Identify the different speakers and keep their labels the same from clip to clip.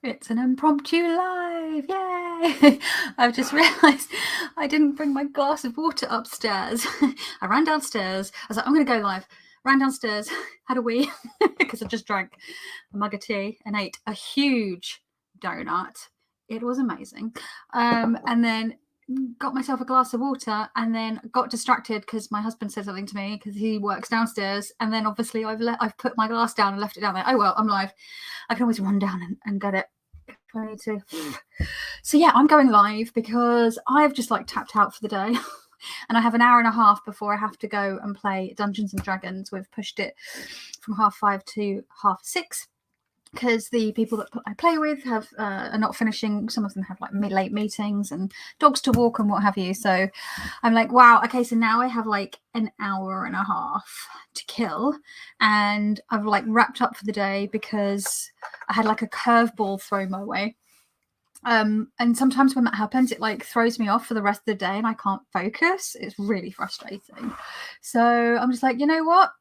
Speaker 1: It's an impromptu live, yay! I've just realised I didn't bring my glass of water upstairs. I ran downstairs. I was like, I'm going to go live. Ran downstairs, had a wee, because I just drank a mug of tea and ate a huge donut. It was amazing. And then got myself a glass of water and then got distracted because my husband said something to me because he works downstairs, and then obviously I've put my glass down and left it down there. Oh well, I'm live. I can always run down and get it if I need to. So yeah, I'm going live because I've just like tapped out for the day. And I have an hour and a half before I have to go and play Dungeons and Dragons. We've pushed it from 5:30 to 6:30 because the people that I play with are not finishing. Some of them have like late meetings and dogs to walk and what have you. So I'm like, wow, okay, so now I have like an hour and a half to kill, and I've like wrapped up for the day because I had like a curveball thrown my way. And sometimes when that happens, it like throws me off for the rest of the day and I can't focus. It's really frustrating. So I'm just like, you know what?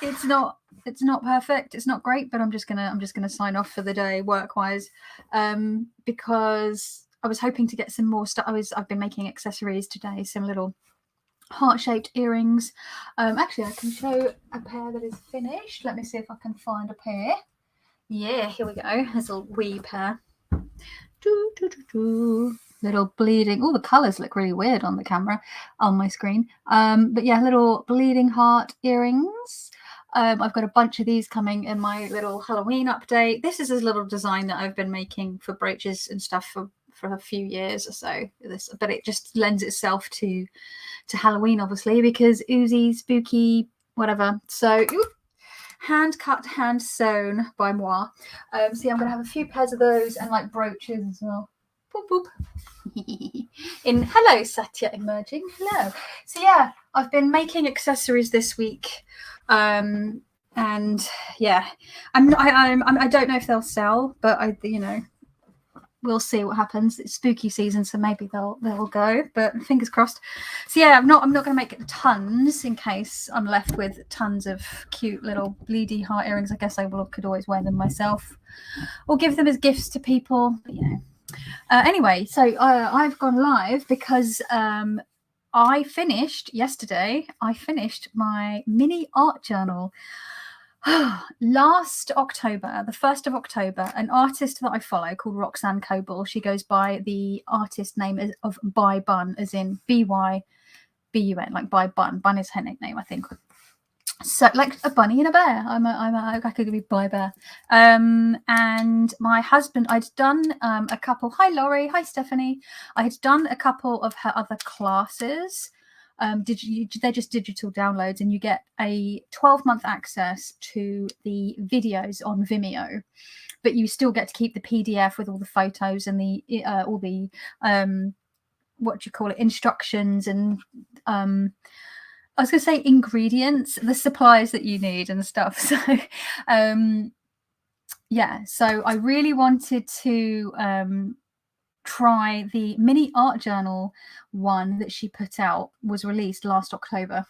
Speaker 1: It's not perfect. It's not great, but I'm just gonna sign off for the day work-wise, because I was hoping to get some more stuff. I've been making accessories today, some little heart-shaped earrings. Actually, I can show a pair that is finished. Let me see if I can find a pair. Yeah, here we go. There's a wee pair. Little bleeding. All the colours look really weird on the camera, on my screen. But yeah, little bleeding heart earrings. I've got a bunch of these coming in my little Halloween update. This is a little design that I've been making for brooches and stuff for a few years or so. But it just lends itself to Halloween, obviously, because oozy, spooky, whatever. So hand cut, hand sewn by moi. So yeah, I'm gonna have a few pairs of those and like brooches as well. Boop boop. Hello, Satya emerging. Hello. So yeah, I've been making accessories this week, and yeah, I don't know if they'll sell, but we'll see what happens. It's spooky season, so maybe they'll go, but fingers crossed. So yeah, I'm not going to make tons in case I'm left with tons of cute little bleedy heart earrings. I guess I could always wear them myself or give them as gifts to people. But anyway, so I've gone live because I finished yesterday. I finished my mini art journal. Last October, the 1st of October, an artist that I follow called Roxanne Coble, she goes by the artist name of By Bun, as in BYBUN, like By Bun. Bun is her nickname, I think. So like a bunny and a bear. I could be By Bear. And my husband, I'd done a couple. Hi Laurie, hi Stephanie. I had done a couple of her other classes. They're just digital downloads, and you get a 12-month access to the videos on Vimeo, but you still get to keep the PDF with all the photos and all the instructions and I was going to say ingredients, the supplies that you need and stuff. So yeah, so I really wanted to try the mini art journal one that she put out. Was released last October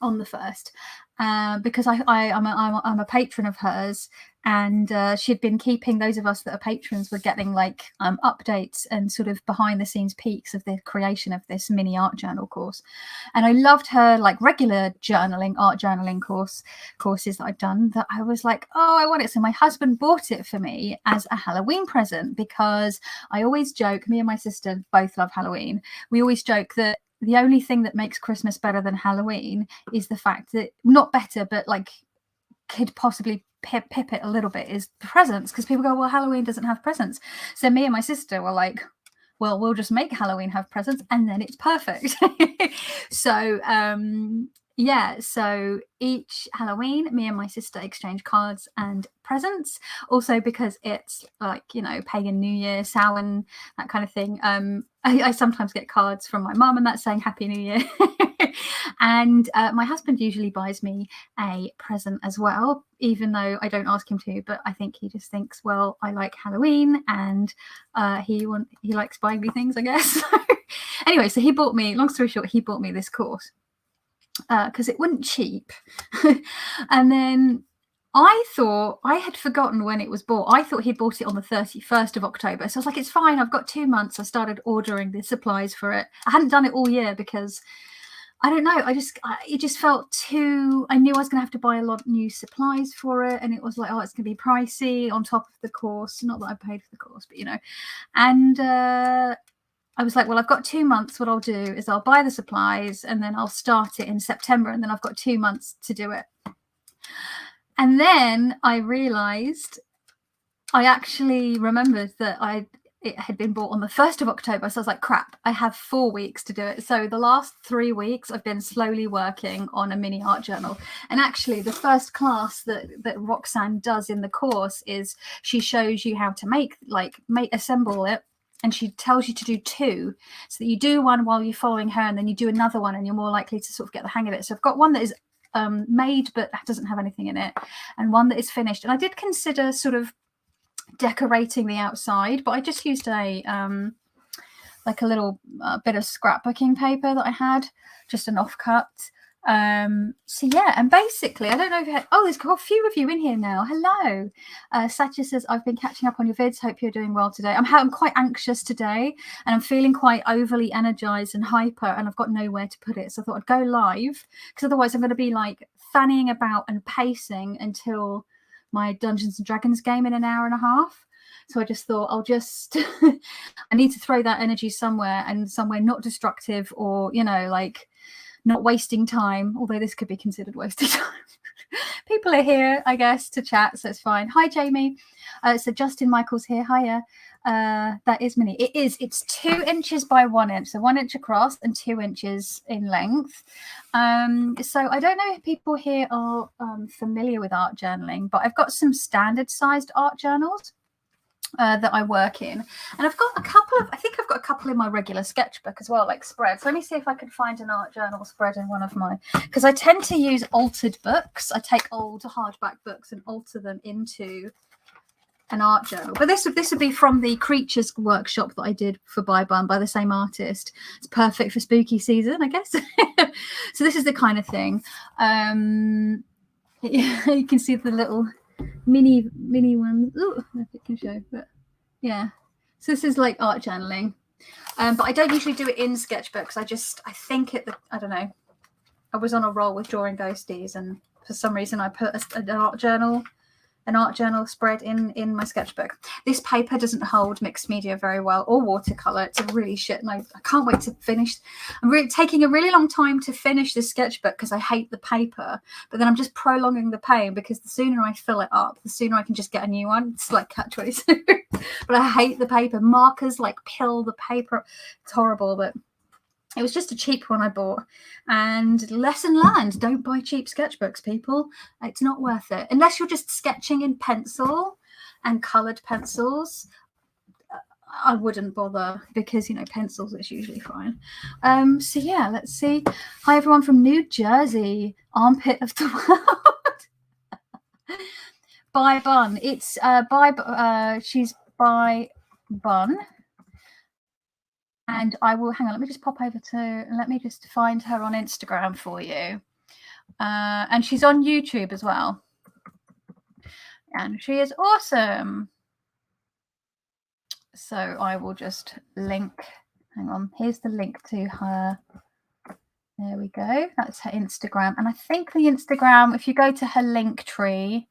Speaker 1: on the 1st, because I'm a patron of hers, and she'd been keeping those of us that are patrons were getting like updates and sort of behind the scenes peeks of the creation of this mini art journal course. And I loved her like regular art journaling courses that I've done, that I was like, oh, I want it. So my husband bought it for me as a Halloween present, because I always joke, me and my sister both love Halloween. We always joke that the only thing that makes Christmas better than Halloween is the fact that, not better, but like could possibly pip it a little bit, is the presents. Because people go, well, Halloween doesn't have presents. So me and my sister were like, well, we'll just make Halloween have presents and then it's perfect. So yeah, so each Halloween, me and my sister exchange cards and presents. Also because it's like, pagan New Year, Samhain, that kind of thing. I sometimes get cards from my mum and that's saying Happy New Year. And my husband usually buys me a present as well, even though I don't ask him to, but I think he just thinks, well, I like Halloween and he likes buying me things, I guess. Anyway, so he bought me, long story short, he bought me this course because it wasn't cheap. And then I thought I had forgotten when it was bought. I thought he'd bought it on the 31st of October. So I was like, it's fine. I've got 2 months. I started ordering the supplies for it. I hadn't done it all year because I don't know. It just felt too, I knew I was going to have to buy a lot of new supplies for it. And it was like, oh, it's going to be pricey on top of the course. Not that I paid for the course, but and I was like, well, I've got 2 months. What I'll do is I'll buy the supplies and then I'll start it in September. And then I've got 2 months to do it. And then I realized, I actually remembered that it had been bought on the 1st of October. So I was like, crap, I have 4 weeks to do it. So the last 3 weeks I've been slowly working on a mini art journal. And actually the first class that Roxanne does in the course is she shows you how to assemble it. And she tells you to do 2, so that you do one while you're following her, and then you do another one, and you're more likely to sort of get the hang of it. So I've got one that is made but doesn't have anything in it, and one that is finished. And I did consider sort of decorating the outside, but I just used a little bit of scrapbooking paper that I had, just an offcut. So yeah, and basically, I don't know if you had, there's got a few of you in here now. Hello. Satya says, I've been catching up on your vids. Hope you're doing well today. I'm quite anxious today, and I'm feeling quite overly energized and hyper, and I've got nowhere to put it. So I thought I'd go live, because otherwise I'm going to be like fannying about and pacing until my Dungeons and Dragons game in an hour and a half. So I just thought I need to throw that energy somewhere, and somewhere not destructive, or, not wasting time, although this could be considered wasting time. People are here, I guess, to chat, so it's fine. Hi, Jamie. So Justin Michael's here. Hiya. That is mini. It's 2 inches by 1 inch, so 1 inch across and 2 inches in length. So I don't know if people here are familiar with art journaling, but I've got some standard sized art journals that I work in, and I've got I think I've got a couple in my regular sketchbook as well, like spreads. Let me see if I can find an art journal spread in one of my, because I tend to use altered books. I take old hardback books and alter them into an art journal. But this would be from the Creatures workshop that I did for Bye Bun by the same artist. It's perfect for spooky season, I guess. So this is the kind of thing. You can see the little mini ones. Oh, I think I can show, but yeah. So this is like art journaling, but I don't usually do it in sketchbooks. I think I don't know. I was on a roll with drawing ghosties, and for some reason I put an art journal spread in my sketchbook. This paper doesn't hold mixed media very well, or watercolor. It's a really shit, and I can't wait to finish. I'm taking a really long time to finish this sketchbook because I hate the paper, but then I'm just prolonging the pain, because the sooner I fill it up, the sooner I can just get a new one. It's like catch-22. But I hate the paper. Markers like pill the paper. It's horrible, but it was just a cheap one I bought. And lesson learned, don't buy cheap sketchbooks, people. It's not worth it. Unless you're just sketching in pencil and coloured pencils, I wouldn't bother, because, pencils is usually fine. So yeah, let's see. Hi, everyone from New Jersey, armpit of the world. Bye Bun. It's she's Bye Bun. And I will, hang on, let me just pop over let me just find her on Instagram for you. And she's on YouTube as well. And she is awesome. So I will just link, hang on, here's the link to her. There we go. That's her Instagram. And I think the Instagram, if you go to her link tree,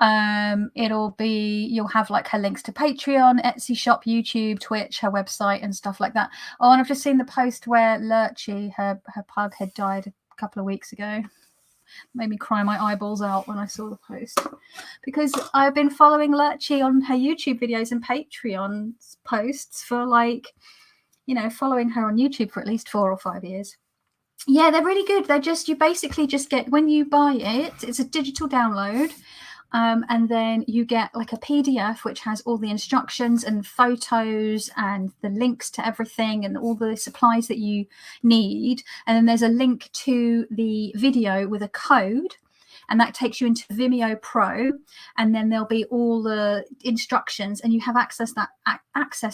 Speaker 1: you'll have like her links to Patreon, Etsy shop, YouTube, Twitch, her website and stuff like that. Oh, and I've just seen the post where Lurchy, her pug, had died a couple of weeks ago. Made me cry my eyeballs out when I saw the post, because I've been following Lurchy on her YouTube videos and Patreon posts for following her on YouTube for at least 4 or 5 years. Yeah, they're really good. You basically just get, when you buy it, it's a digital download. And then you get like a PDF which has all the instructions and photos and the links to everything and all the supplies that you need. And then there's a link to the video with a code. and that takes you into Vimeo Pro, and then there'll be all the instructions, and you have access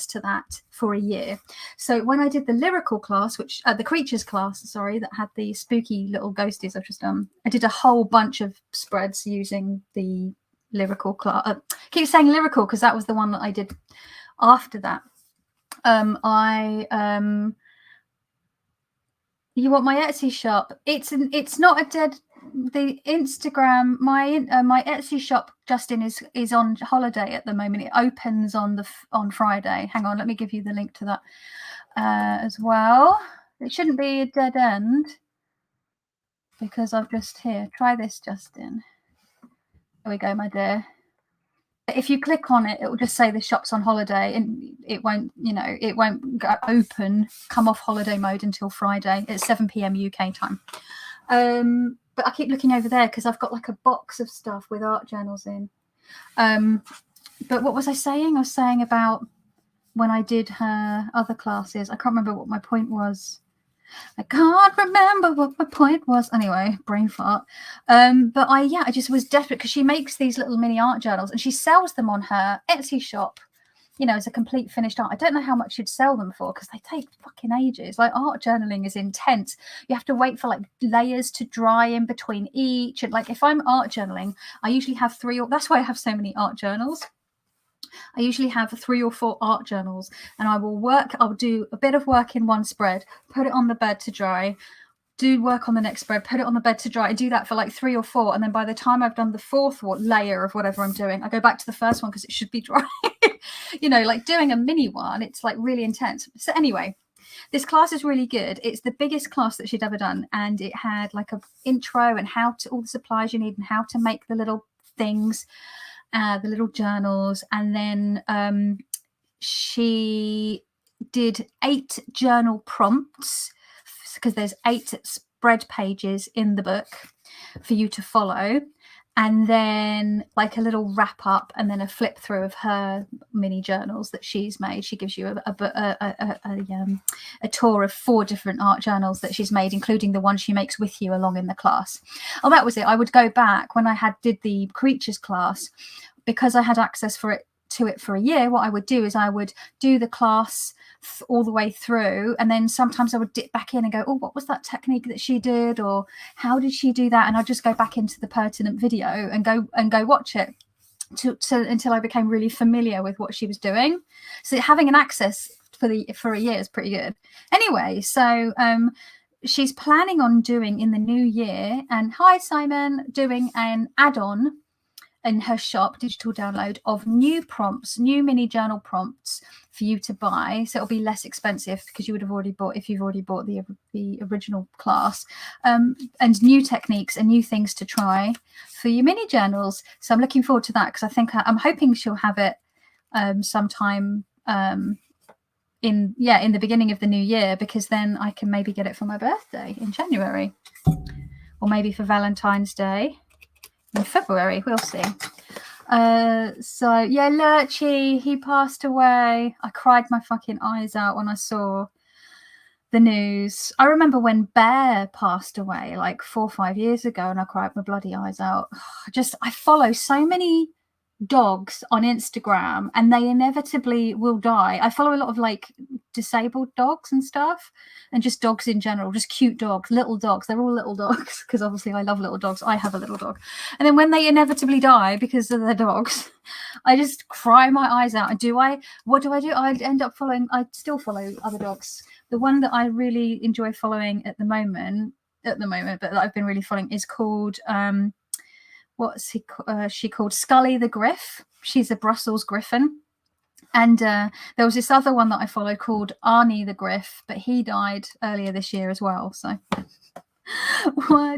Speaker 1: to that for a year. So when I did the lyrical class, which the creatures class, sorry, that had the spooky little ghosties I've just done, I did a whole bunch of spreads using the lyrical class. I keep saying lyrical because that was the one that I did after that. You want my Etsy shop? It's not a dead. The Instagram, my Etsy shop, Justin, is on holiday at the moment. It opens on Friday. Hang on, let me give you the link to that as well. It shouldn't be a dead end because I've just here. Try this, Justin. There we go, my dear. If you click on it, it will just say the shop's on holiday, and it won't come off holiday mode until Friday at 7 p.m. UK time. But I keep looking over there because I've got like a box of stuff with art journals in. But what was I saying? I was saying about when I did her other classes. I can't remember what my point was. I can't remember what my point was. Anyway, brain fart. But I just was desperate because she makes these little mini art journals and she sells them on her Etsy shop, as a complete finished art. I don't know how much you'd sell them for because they take fucking ages. Like, art journaling is intense. You have to wait for like layers to dry in between each. And like, if I'm art journaling, I usually have that's why I have so many art journals. I usually have 3 or 4 art journals, and I'll do a bit of work in one spread, put it on the bed to dry, do work on the next spread, put it on the bed to dry. I do that for like 3 or 4, and then by the time I've done the 4th layer of whatever I'm doing, I go back to the first one because it should be dry. Like doing a mini one, it's like really intense. So anyway, this class is really good. It's the biggest class that she'd ever done, and it had like an intro and all the supplies you need and how to make the little things, the little journals. And then she did 8 journal prompts because there's 8 spread pages in the book for you to follow, and then like a little wrap up, and then a flip through of her mini journals that she's made. She gives you a tour of 4 different art journals that she's made, including the one she makes with you along in the class. Oh, that was it. I would go back when I did the creatures class, because I had access to it for a year. What I would do is I would do the class all the way through, and then sometimes I would dip back in and go, oh, what was that technique that she did, or how did she do that? And I'd just go back into the pertinent video and go watch it until I became really familiar with what she was doing. So having an access for a year is pretty good. Anyway, so she's planning on doing in the new year, and hi Simon, doing an add-on in her shop, digital download of new mini journal prompts for you to buy. So it'll be less expensive because you would have already bought, if you've already bought the original class, and new techniques and new things to try for your mini journals. So I'm looking forward to that because I'm hoping she'll have it sometime in the beginning of the new year, because then I can maybe get it for my birthday in January, or maybe for Valentine's Day in February. We'll see. So yeah, Lurchy, he passed away. I cried my fucking eyes out when I saw the news. I remember when Bear passed away like 4 or 5 years ago, and I cried my bloody eyes out. I follow so many dogs on Instagram, and they inevitably will die. I follow a lot of like disabled dogs and stuff, and just dogs in general, just cute dogs, little dogs. They're all little dogs because obviously I love little dogs. I have a little dog, and then when they inevitably die because of their dogs, I just cry my eyes out. And what do I do? I end up following. I still follow other dogs. The one that I really enjoy following at the moment, but that I've been really following is called she called Scully the Griff. She's a Brussels Griffon. And there was this other one that I follow called Arnie the Griff, but he died earlier this year as well. So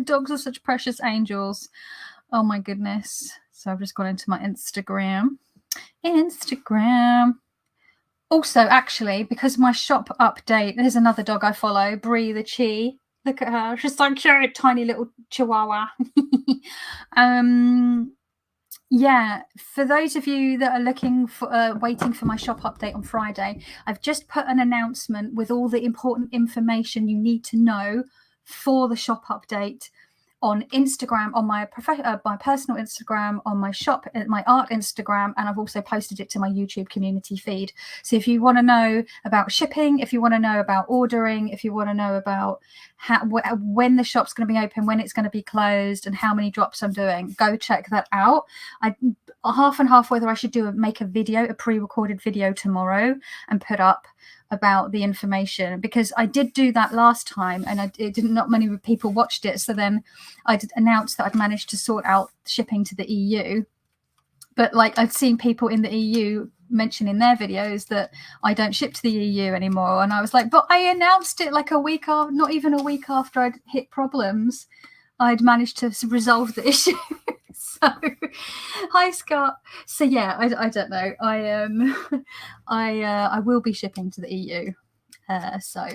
Speaker 1: dogs are such precious angels. Oh my goodness. So I've just gone into my Instagram. Also, actually, because my shop update, there's another dog I follow, Brie the Chi. Look at her. She's so cute. Tiny little chihuahua. Yeah, for those of you that are looking for waiting for my shop update on Friday, I've just put an announcement with all the important information you need to know for the shop update on Instagram, on my personal Instagram, on my shop, my art Instagram, and I've also posted it to my YouTube community feed. So if you want to know about shipping, if you want to know about ordering, if you want to know about when the shop's going to be open, when it's going to be closed, and how many drops I'm doing, go check that out. I half and half whether I should make a pre-recorded video tomorrow and put up about the information, because I did do that last time and not many people watched it. So then I did announce that I'd managed to sort out shipping to the EU. But like, I've seen people in the EU mention in their videos that I don't ship to the EU anymore. And I was like, but I announced it like not even a week after I'd hit problems. I'd managed to resolve the issue. So, hi Scott. So yeah, I don't know. I will be shipping to the EU. So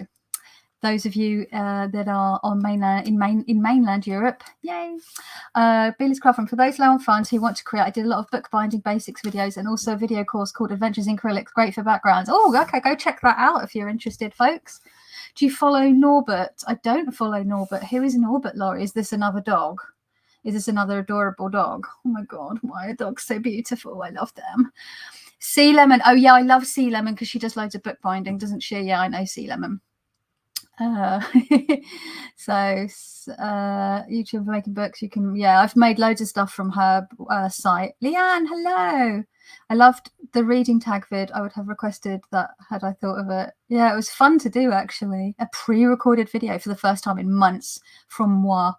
Speaker 1: those of you that are on mainland Europe, yay! Billy's Craft. For those low on funds who want to create, I did a lot of bookbinding basics videos and also a video course called Adventures in Acrylics, great for backgrounds. Oh, okay, go check that out if you're interested, folks. Do you follow Norbert? I don't follow Norbert. Who is Norbert, Laurie? Is this another dog? Is this another adorable dog? Oh my God, why are dogs so beautiful? I love them. Sea Lemon. Oh yeah, I love Sea Lemon because she does loads of bookbinding, doesn't she? Yeah, I know Sea Lemon. YouTube for making books. You can, yeah, I've made loads of stuff from her site. Leanne, hello. I loved the reading tag vid. I would have requested that had I thought of it. Yeah, it was fun to do actually. A pre-recorded video for the first time in months from moi.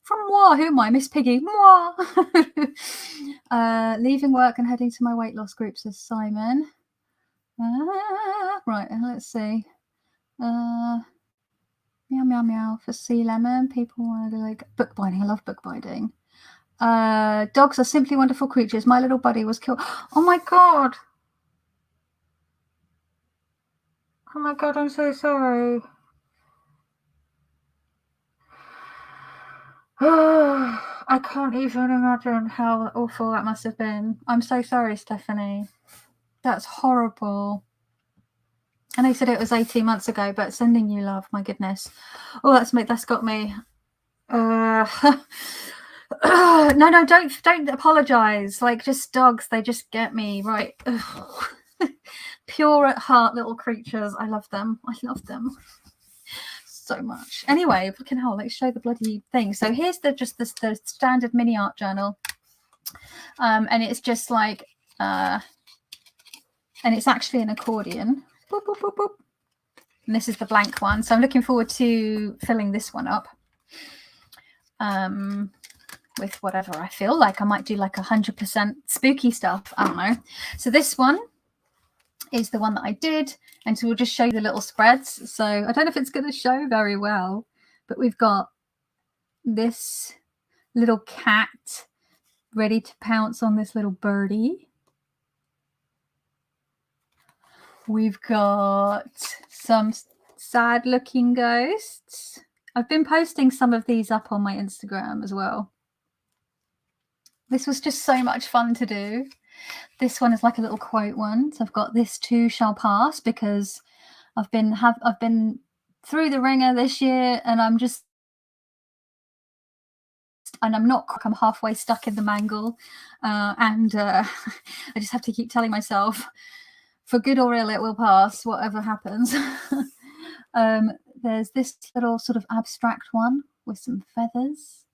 Speaker 1: From moi, who am I? Miss Piggy. Moi. Leaving work and heading to my weight loss group, says Simon. Right, let's see. Meow, meow, meow for Sea Lemon. People want to like bookbinding. I love bookbinding. Dogs are simply wonderful creatures. My little buddy was killed. Oh my God. Oh my God, I'm so sorry. I can't even imagine how awful that must have been. I'm so sorry, Stephanie. That's horrible. And they said it was 18 months ago, but sending you love, my goodness. Oh, that's got me. No, don't apologize. Like, just dogs, they just get me right. Pure at heart little creatures. I love them. So much. Anyway, fucking hell, let's show the bloody thing. So here's the standard mini art journal, and it's just like and it's actually an accordion. Boop, boop, boop, boop. And this is the blank one, so I'm looking forward to filling this one up with whatever I feel like. I might do like 100% spooky stuff, I don't know. So this one is the one that I did, and so we'll just show you the little spreads. So I don't know if it's going to show very well, but we've got this little cat ready to pounce on this little birdie. We've got some sad looking ghosts. I've been posting some of these up on my Instagram as well. This was just so much fun to do. This one is like a little quote one. So I've got "This too shall pass," because I've been through the ringer this year, and I'm halfway stuck in the mangle, and I just have to keep telling myself, for good or ill, it will pass, whatever happens. There's this little sort of abstract one with some feathers,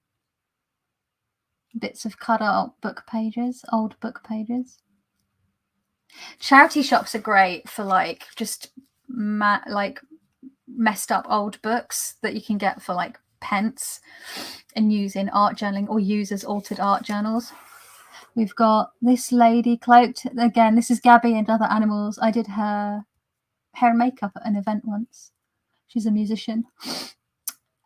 Speaker 1: bits of cut out book pages, old book pages. Charity shops are great for like just like messed up old books that you can get for like pence and use in art journaling, or use as altered art journals. We've got this lady cloaked. Again, this is Gabby and Other Animals. I did her hair and makeup at an event once. She's a musician.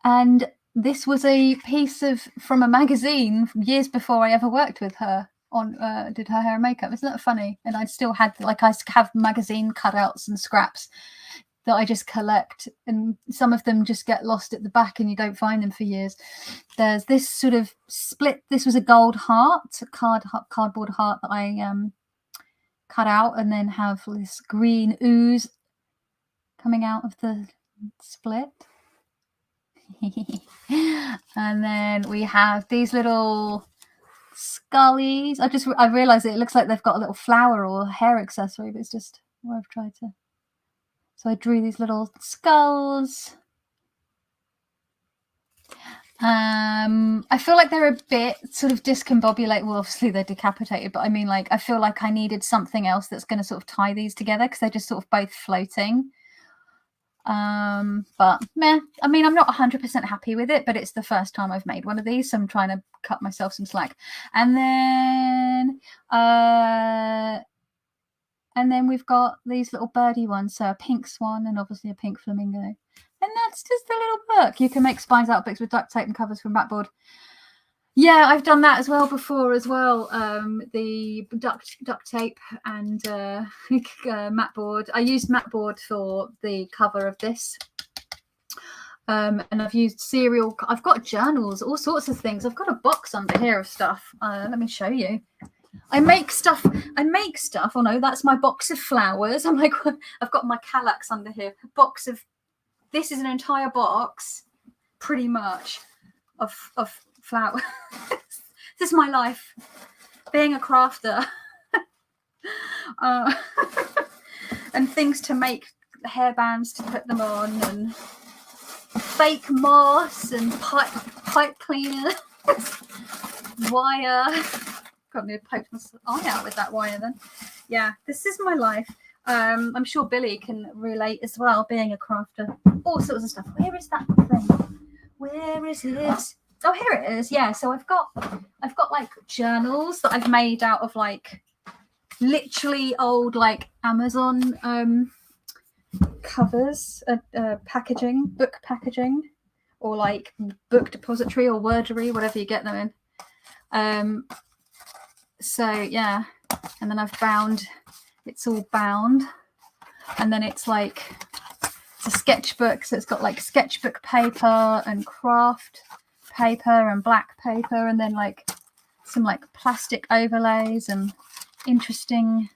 Speaker 1: And this was a piece from a magazine from years before I ever worked with her on did her hair and makeup. Isn't that funny? And I still had, like, I have magazine cutouts and scraps that I just collect, and some of them just get lost at the back and you don't find them for years. There's this sort of split. This was a gold heart, cardboard heart that I cut out, and then have this green ooze coming out of the split. And then we have these little scullies. I realized it looks like they've got a little flower or hair accessory, but it's just where I've tried to. So I drew these little skulls. I feel like they're a bit sort of discombobulated. Well, obviously they're decapitated, but I mean, like, I feel like I needed something else that's going to sort of tie these together because they're just sort of both floating. But meh, I mean, I'm not 100% happy with it, but it's the first time I've made one of these, so I'm trying to cut myself some slack. And then we've got these little birdie ones, so a pink swan and obviously a pink flamingo. And that's just a little book. You can make spines out of books with duct tape and covers from backboard. Yeah, I've done that as well before as well. The duct tape and mat board. I used mat board for the cover of this. And I've used cereal. I've got journals, all sorts of things. I've got a box under here of stuff. Let me show you. I make stuff. Oh no, that's my box of flowers. I'm like, I've got my Kallax under here. A box of. This is an entire box, pretty much, of flowers. This is my life, being a crafter. And things to make, hairbands to put them on, and fake moss and pipe cleaner, wire. Got me to poke my eye out with that wire then. Yeah, this is my life. I'm sure Billy can relate as well, being a crafter. All sorts of stuff. Where is that thing? Where is it? Oh, here it is. Yeah, so I've got like journals that I've made out of like literally old like Amazon covers, packaging, book packaging, or like book depository or wordery, whatever you get them in. So yeah, and then I've bound. It's all bound, and then it's like it's a sketchbook, so it's got like sketchbook paper and craft paper and black paper, and then like some like plastic overlays and interesting.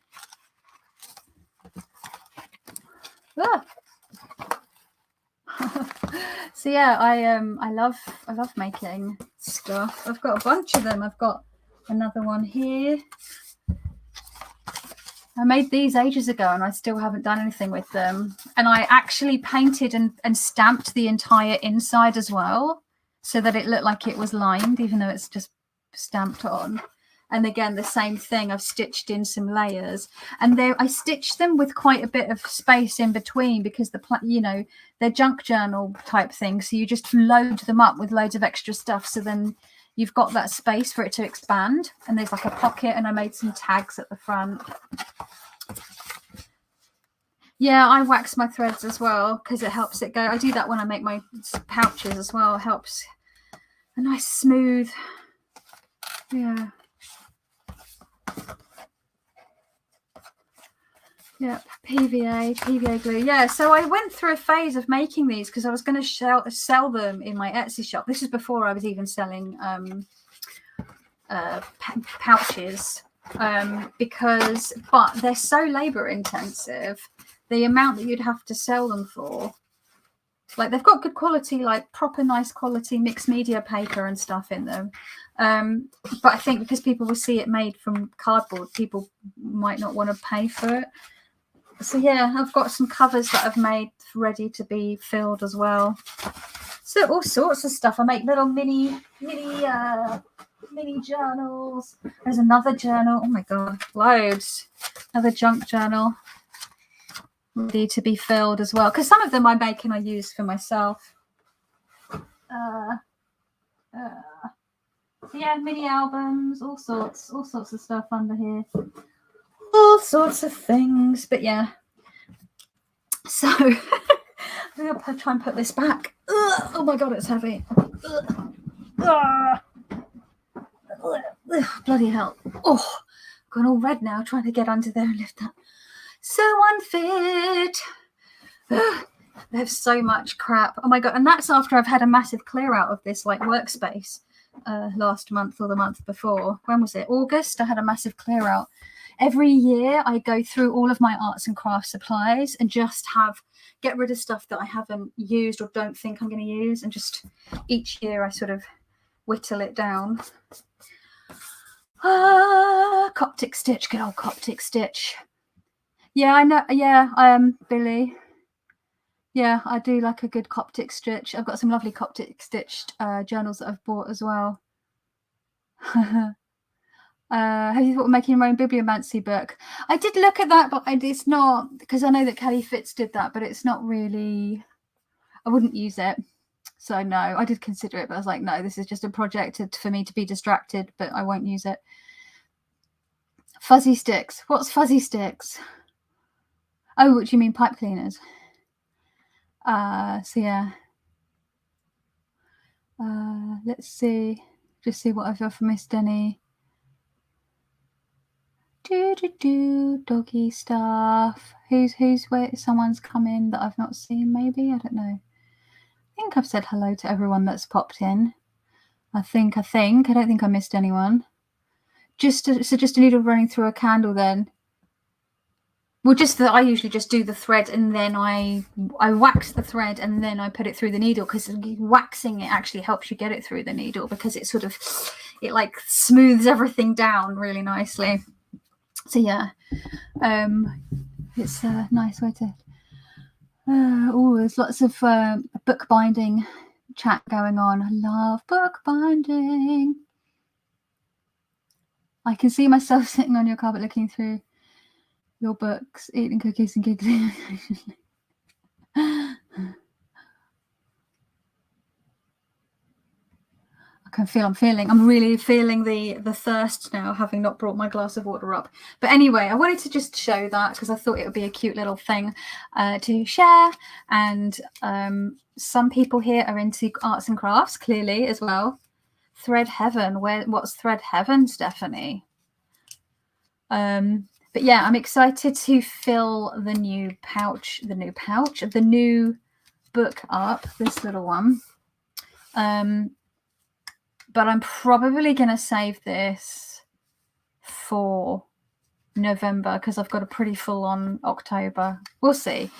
Speaker 1: So yeah, I love making stuff. I've got a bunch of them. I've got another one here. I made these ages ago and I still haven't done anything with them. And I actually painted and stamped the entire inside as well, so that it looked like it was lined, even though it's just stamped on. And again, the same thing. I've stitched in some layers, and I stitched them with quite a bit of space in between because they're junk journal type things. So you just load them up with loads of extra stuff. So then you've got that space for it to expand, and there's like a pocket, and I made some tags at the front. Yeah, I wax my threads as well because it helps it go. I do that when I make my pouches as well. It helps a nice smooth. Yeah. Yep, PVA glue. Yeah, so I went through a phase of making these because I was going to sell them in my Etsy shop. This is before I was even selling pouches, but they're so labor intensive. The amount that you'd have to sell them for, like they've got good quality, like proper nice quality mixed media paper and stuff in them. But I think because people will see it made from cardboard, people might not want to pay for it. So yeah, I've got some covers that I've made ready to be filled as well. So all sorts of stuff. I make little mini journals. There's another journal. Oh my god, loads. Another junk journal ready to be filled as well. Because some of them I make and I use for myself. Yeah, mini albums, all sorts of stuff under here. All sorts of things, but yeah. So I'm gonna try and put this back. Ugh, oh my god, it's heavy. Ugh. Bloody hell. Oh, gone all red now trying to get under there and lift that. So unfit. Ugh. There's so much crap. Oh my god, and that's after I've had a massive clear out of this like workspace last month or the month before. When was it? August. I had a massive clear out. every year I go through all of my arts and crafts supplies and just get rid of stuff that I haven't used or don't think I'm going to use, and just each year I sort of whittle it down. Coptic stitch, good old Coptic stitch. Yeah, I know. Yeah, Billy. Yeah, I do like a good Coptic stitch. I've got some lovely Coptic stitched journals that I've bought as well. Have you thought of making your own bibliomancy book? I did look at that, but it's not, because I know that Kelly Fitz did that, but it's not really, I wouldn't use it. So no, I did consider it, but I was like, no, this is just a project for me to be distracted, but I won't use it. Fuzzy sticks. What's fuzzy sticks? Oh, what do you mean, pipe cleaners? So yeah. Let's see. Just see what I've missed any. Doggy stuff. Who's where? Someone's come in that I've not seen, maybe? I don't know. I think I've said hello to everyone that's popped in. I think. I don't think I missed anyone. Just a needle running through a candle then. Well, just that I usually just do the thread and then I wax the thread and then I put it through the needle, because waxing it actually helps you get it through the needle, because it sort of, it like smooths everything down really nicely. So yeah, it's a nice way to. Oh, there's lots of bookbinding chat going on. I love bookbinding. I can see myself sitting on your carpet looking through your books, eating cookies and giggling. I can feel I'm really feeling the thirst now, having not brought my glass of water up. But anyway, I wanted to just show that because I thought it would be a cute little thing to share. And some people here are into arts and crafts, clearly, as well. Thread Heaven. What's Thread Heaven, Stephanie? But yeah, I'm excited to fill the new book up, this little one. But I'm probably going to save this for November because I've got a pretty full-on October. We'll see.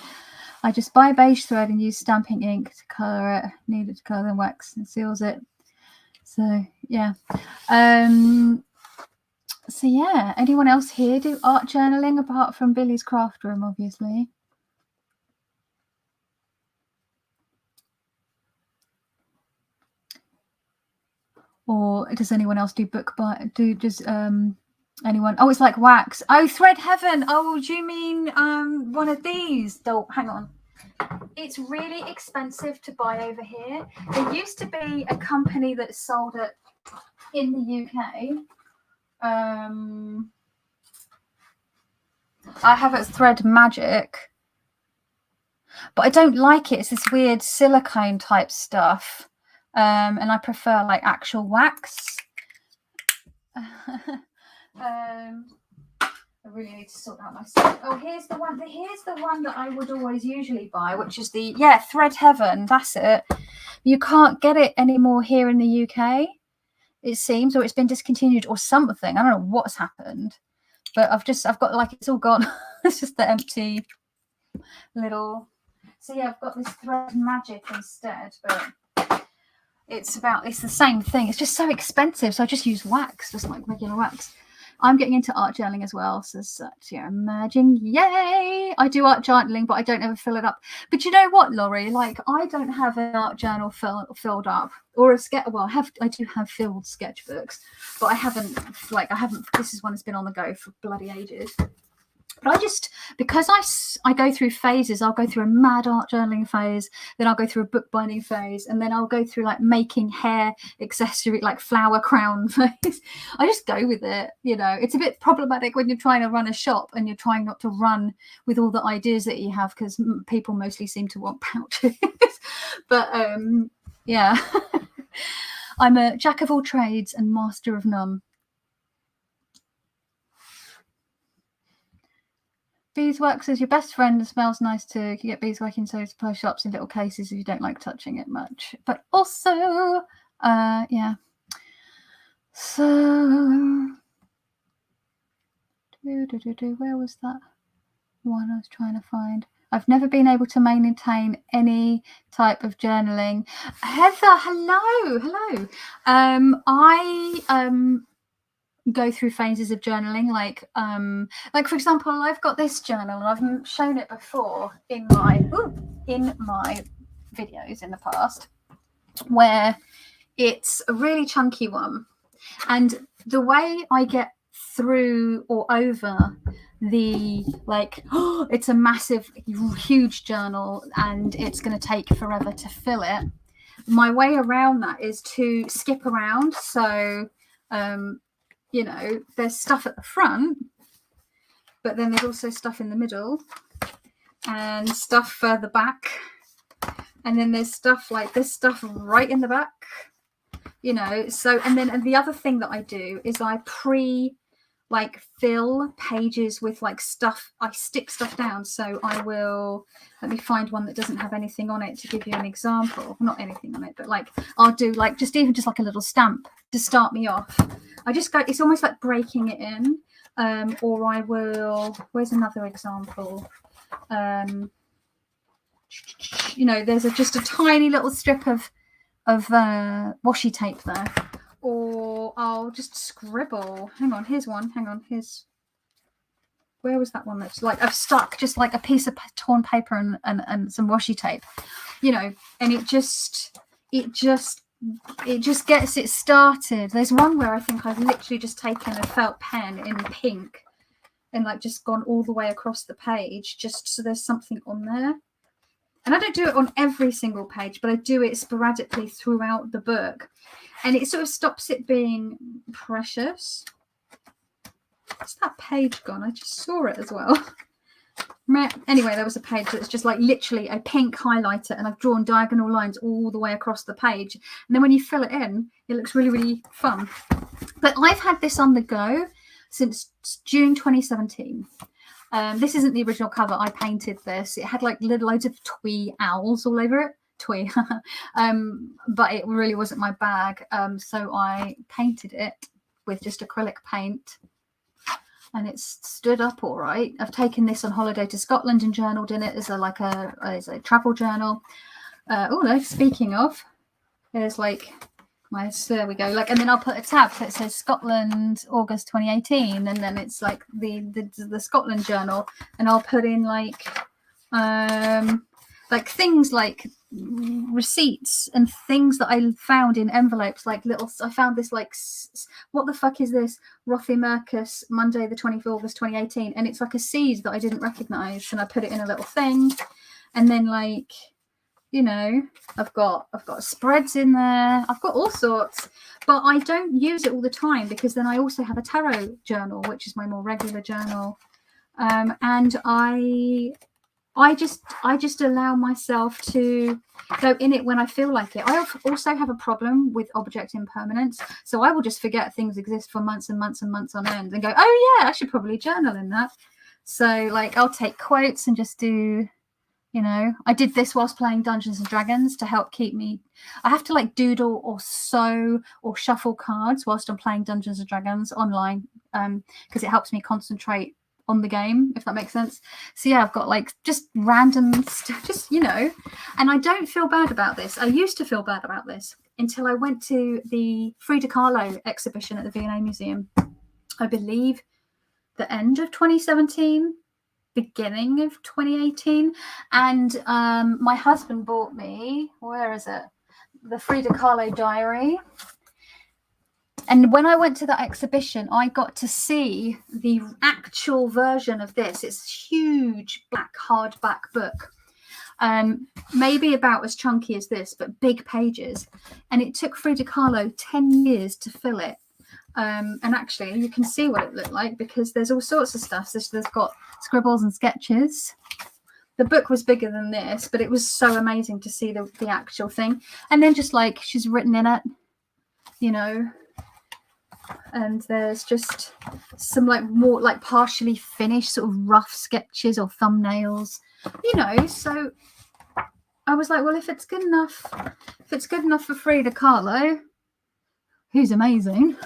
Speaker 1: I just buy beige thread and use stamping ink to colour it. Needed to colour and wax and seals it. So, yeah. So, yeah. Anyone else here do art journaling apart from Billy's craft room, obviously? Or does anyone else do anyone? Oh, it's like wax. Oh, Thread Heaven. Oh, do you mean one of these? Oh, hang on. It's really expensive to buy over here. There used to be a company that sold it in the UK. I have it Thread Magic, but I don't like it. It's this weird silicone type stuff. And I prefer like actual wax. I really need to sort out my stuff. Oh, here's the one that I would always usually buy, which is the Thread Heaven. That's it. You can't get it anymore here in the UK, it seems, or it's been discontinued or something. I don't know what's happened, but I've got like, it's all gone. It's just the empty little. So yeah, I've got this Thread Magic instead, but it's the same thing. It's just so expensive, so I just use wax, just like regular wax. I'm getting into art journaling as well, so such emerging. Yay! I do art journaling, but I don't ever fill it up. But you know what, Laurie? Like, I don't have an art journal filled up, or a sketch. Well, I do have filled sketchbooks, but I haven't. This is one that's been on the go for bloody ages. But because I go through phases, I'll go through a mad art journaling phase, then I'll go through a bookbinding phase, and then I'll go through like making hair accessory, like flower crown phase. I just go with it. You know, it's a bit problematic when you're trying to run a shop and you're trying not to run with all the ideas that you have, because people mostly seem to want pouches. But yeah, I'm a jack of all trades and master of none. Beeswax is your best friend and smells nice too. You can get beeswax in supply shops in little cases if you don't like touching it much. But also, yeah. So, Where was that one I was trying to find? I've never been able to maintain any type of journaling. Heather, hello. I go through phases of journaling, like for example, I've got this journal and I've shown it before in my videos in the past, where it's a really chunky one, and the way I get through or over the it's a massive huge journal and it's going to take forever to fill it, my way around that is to skip around. So there's stuff at the front, but then there's also stuff in the middle and stuff further back, and then there's stuff like this stuff right in the back, so and the other thing that I do is I fill pages with stuff. I stick stuff down. So I will, let me find one that doesn't have anything on it to give you an example. Not anything on it, but I'll do just a little stamp to start me off. I just go, it's almost like breaking it in. Or I will, where's another example? There's just a tiny little strip of washi tape there. Or I'll just scribble. Hang on, here's one. Where was that one? That's I've stuck just a piece of torn paper and some washi tape, and it just gets it started. There's one where I think I've literally just taken a felt pen in pink and just gone all the way across the page, just so there's something on there. And I don't do it on every single page, but I do it sporadically throughout the book. And it sort of stops it being precious. What's that page gone? I just saw it as well. Anyway, there was a page that's just literally a pink highlighter, and I've drawn diagonal lines all the way across the page. And then when you fill it in, it looks really, really fun. But I've had this on the go since June 2017. This isn't the original cover. I painted this. It had loads of twee owls all over it. Twee. But it really wasn't my bag. So I painted it with just acrylic paint. And it's stood up all right. I've taken this on holiday to Scotland and journaled in it as a travel journal. Speaking of, there's there we go. And then I'll put a tab that says Scotland, August 2018, and then it's the Scotland journal, and I'll put in things like receipts and things that I found in envelopes, I found this what the fuck is this, Rothimercus, Monday the 24th August 2018, and it's a seed that I didn't recognize, and I put it in a little thing. And then I've got spreads in there. I've got all sorts, but I don't use it all the time, because then I also have a tarot journal, which is my more regular journal. And I just allow myself to go in it when I feel like it. I also have a problem with object impermanence, so I will just forget things exist for months and months and months on end and go, oh yeah, I should probably journal in that. So I'll take quotes and just do, I did this whilst playing Dungeons and Dragons to help keep me. I have to doodle or sew or shuffle cards whilst I'm playing Dungeons and Dragons online, because it helps me concentrate on the game, if that makes sense. So yeah, I've got just random stuff, and I don't feel bad about this. I used to feel bad about this until I went to the Frida Kahlo exhibition at the V&A Museum, I believe the end of 2017, beginning of 2018, and my husband bought me, where is it, the Frida Kahlo diary. And when I went to that exhibition, I got to see the actual version of this. It's a huge black hardback book, maybe about as chunky as this, but big pages. And it took Frida Kahlo 10 years to fill it. And actually, you can see what it looked like, because there's all sorts of stuff. So there's got scribbles and sketches. The book was bigger than this, but it was so amazing to see the actual thing. And then just she's written in it, and there's just some more partially finished sort of rough sketches or thumbnails, so I was well, if it's good enough for Frida Kahlo, who's amazing,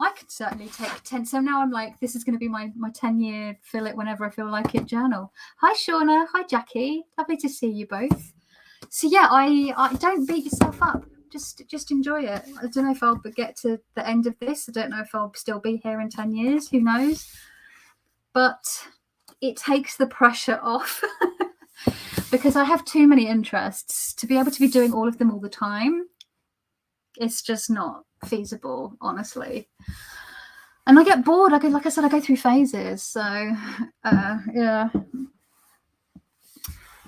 Speaker 1: I could certainly take 10. So now I'm like, this is going to be my 10-year fill it whenever I feel like it journal. Hi, Shauna. Hi, Jackie. Lovely to see you both. So yeah, I don't beat yourself up. Just enjoy it. I don't know if I'll get to the end of this. I don't know if I'll still be here in 10 years. Who knows? But it takes the pressure off because I have too many interests to be able to be doing all of them all the time. It's just not feasible, honestly. And I get bored. Like I said, I go through phases. So, yeah.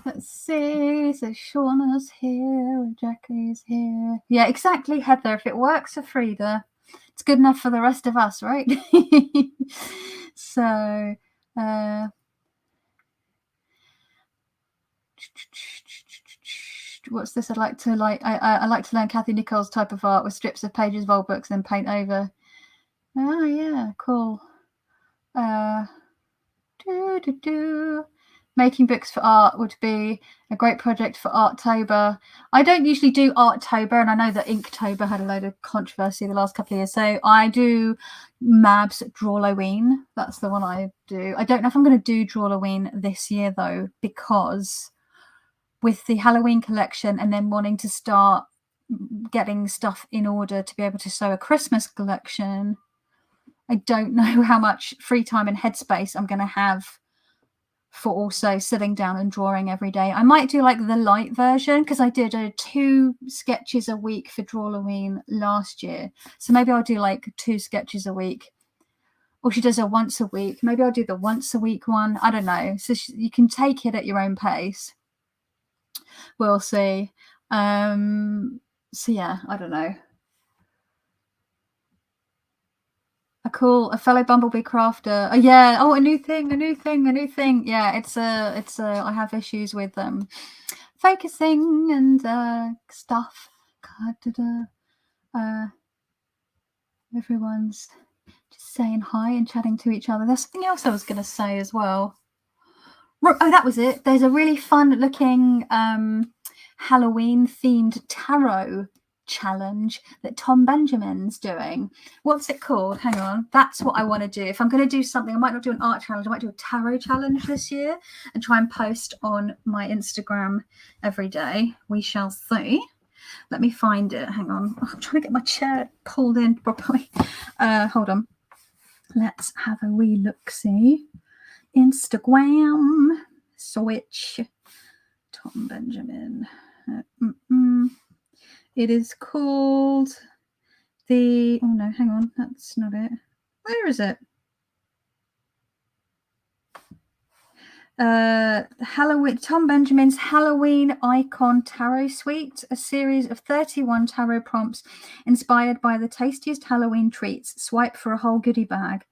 Speaker 1: Let's see. So Shauna's here. Jackie's here. Yeah, exactly, Heather. If it works for Frida, it's good enough for the rest of us, right? So, what's this? I like to learn Kathy Nichols' type of art with strips of pages of old books and then paint over. Oh yeah, cool. Making books for art would be a great project for Arttober. I don't usually do Arttober, and I know that Inktober had a load of controversy the last couple of years. So I do Mab's Drawloween. That's the one I do. I don't know if I'm going to do Drawloween this year though, because with the Halloween collection and then wanting to start getting stuff in order to be able to sew a Christmas collection, I don't know how much free time and headspace I'm going to have for also sitting down and drawing every day. I might do like the light version because I did 2 sketches a week for Drawloween last year. So maybe I'll do like 2 sketches a week. Or she does a once a week. Maybe I'll do the once a week one. I don't know. So you can take it at your own pace. We'll see. So yeah, I don't know. A fellow Bumblebee crafter. Oh yeah. Oh, a new thing. Yeah, it's I have issues with focusing and stuff. Everyone's just saying hi and chatting to each other. There's something else I was going to say as well. Oh, that was it. There's a really fun looking Halloween themed tarot challenge that Tom Benjamin's doing. What's it called? Hang on. That's what I want to do. If I'm going to do something, I might not do an art challenge. I might do a tarot challenge this year and try and post on my Instagram every day. We shall see. Let me find it. Hang on. I'm trying to get my chair pulled in properly. Hold on. Let's have a wee look-see. Instagram. Switch. Tom Benjamin. It is called the... Oh, no, hang on. That's not it. Where is it? Halloween. Tom Benjamin's Halloween Icon Tarot Suite, a series of 31 tarot prompts inspired by the tastiest Halloween treats. Swipe for a whole goodie bag.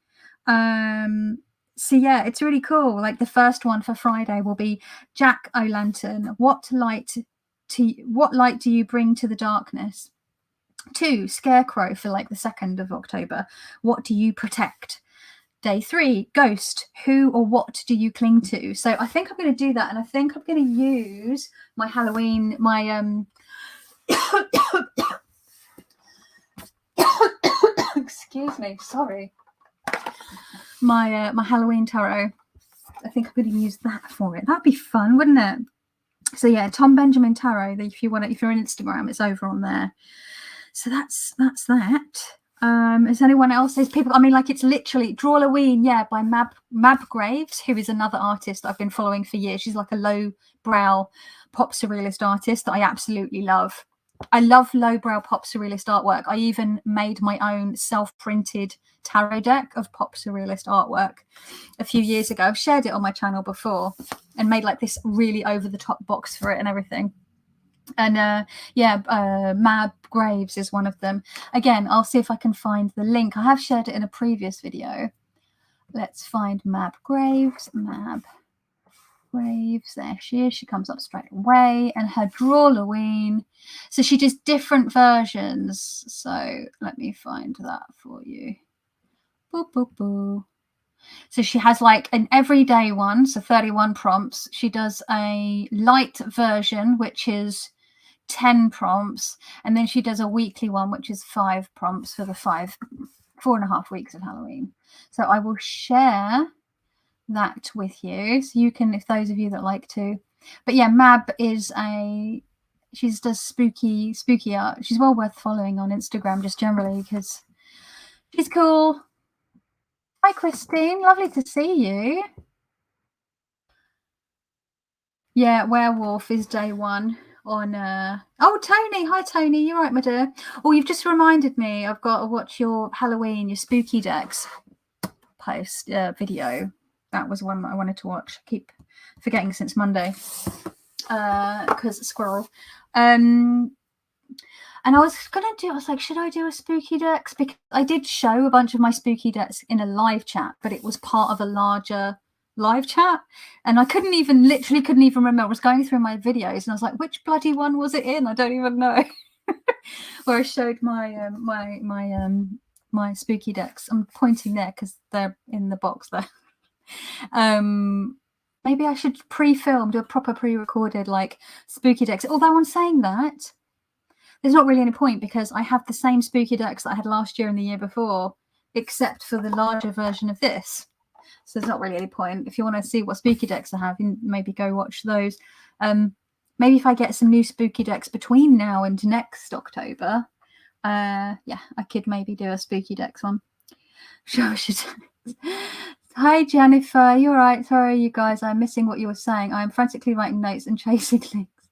Speaker 1: So yeah, it's really cool. Like the first one for Friday will be Jack O'Lantern. What light do you bring to the darkness? 2, Scarecrow for like the 2nd of October. What do you protect? Day 3, Ghost. Who or what do you cling to? So I think I'm going to do that, and I think I'm going to use my Halloween, excuse me, sorry. My Halloween tarot. I think I'm going to use that for it. That'd be fun, wouldn't it? So yeah, Tom Benjamin Tarot. If you're on Instagram, it's over on there. So that's that. Is anyone else? There's people. I mean, like it's literally Drawloween, yeah, by Mab Graves, who is another artist I've been following for years. She's like a low-brow pop surrealist artist that I absolutely love. I love lowbrow pop surrealist artwork. I even made my own self-printed tarot deck of pop surrealist artwork a few years ago. I've shared it on my channel before and made like this really over-the-top box for it and everything. And Mab Graves is one of them. Again, I'll see if I can find the link. I have shared it in a previous video. Let's find Mab Graves. There she is. She comes up straight away. And her Drawloween. So she does different versions. So let me find that for you. Boo, boo, boo. So she has like an everyday one, so 31 prompts. She does a light version, which is 10 prompts. And then she does a weekly one, which is 5 prompts for the 5 4.5 weeks of Halloween. So I will share that with you, so you can, if those of you that like to. But yeah, Mab is she does spooky art. She's well worth following on Instagram just generally because she's cool. Hi Christine, lovely to see you. Yeah, werewolf is day 1 on oh Tony, hi Tony, you're right my dear. Oh, you've just reminded me I've got to watch your Halloween, your spooky decks post video. That was one that I wanted to watch. I keep forgetting since Monday because squirrel. And I was like, should I do a spooky decks? Because I did show a bunch of my spooky decks in a live chat, but it was part of a larger live chat, and I literally couldn't even remember. I was going through my videos and I was like, which bloody one was it in? I don't even know. Where I showed my my spooky decks. I'm pointing there because they're in the box there. Maybe I should pre-film, do a proper pre-recorded like spooky decks. Although I'm saying that, there's not really any point because I have the same spooky decks that I had last year and the year before, except for the larger version of this. So there's not really any point. If you want to see what spooky decks I have, you maybe go watch those. Maybe if I get some new spooky decks between now and next October, yeah, I could maybe do a spooky decks one. Sure, Hi Jennifer, you're right. Sorry, you guys, I'm missing what you were saying. I am frantically writing notes and chasing links.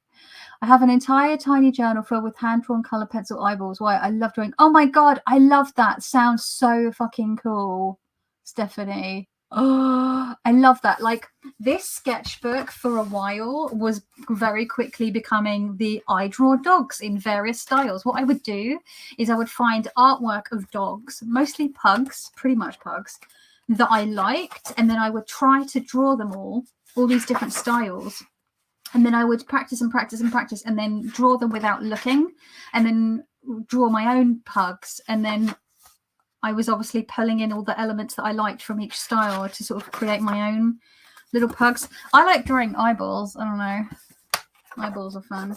Speaker 1: I have an entire tiny journal filled with hand-drawn color pencil eyeballs. Why? I love drawing. Oh my god, I love that. Sounds so fucking cool, Stephanie. Oh, I love that. Like, this sketchbook for a while was very quickly becoming the I draw dogs in various styles. What I would do is I would find artwork of dogs, mostly pugs, pretty much pugs, that I liked, and then I would try to draw them all these different styles. And then I would practice and practice and practice and then draw them without looking, and then draw my own pugs. And then I was obviously pulling in all the elements that I liked from each style to sort of create my own little pugs. I like drawing eyeballs. I don't know. Eyeballs are fun.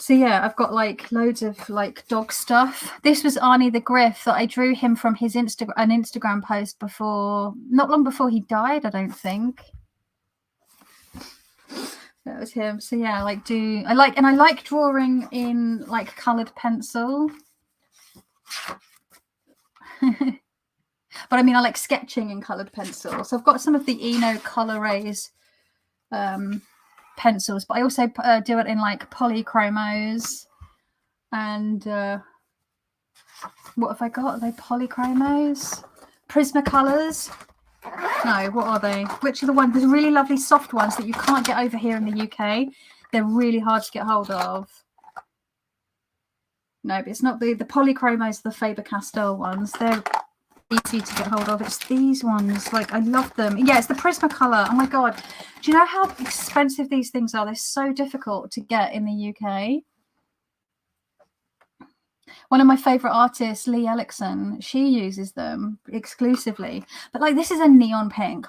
Speaker 1: So yeah, I've got like loads of like dog stuff. This was Arnie the Griff that I drew him from his an Instagram post before, not long before he died, I don't think. That was him. So yeah, I like drawing in like coloured pencil. But I mean, I like sketching in coloured pencil. So I've got some of the Eno Colorays pencils, but I also do it in like polychromos. And what have I got? Are they polychromos? Prismacolors? No, what are they? Which are the ones? There's really lovely soft ones that you can't get over here in the UK. They're really hard to get hold of. No, but it's not the polychromos, the Faber-Castell ones. They're easy to get hold of. It's these ones. Like, I love them. Yeah, it's the Prismacolor. Oh my god. Do you know how expensive these things are? They're so difficult to get in the UK. One of my favorite artists, Lee Ellickson, she uses them exclusively. But like, this is a neon pink.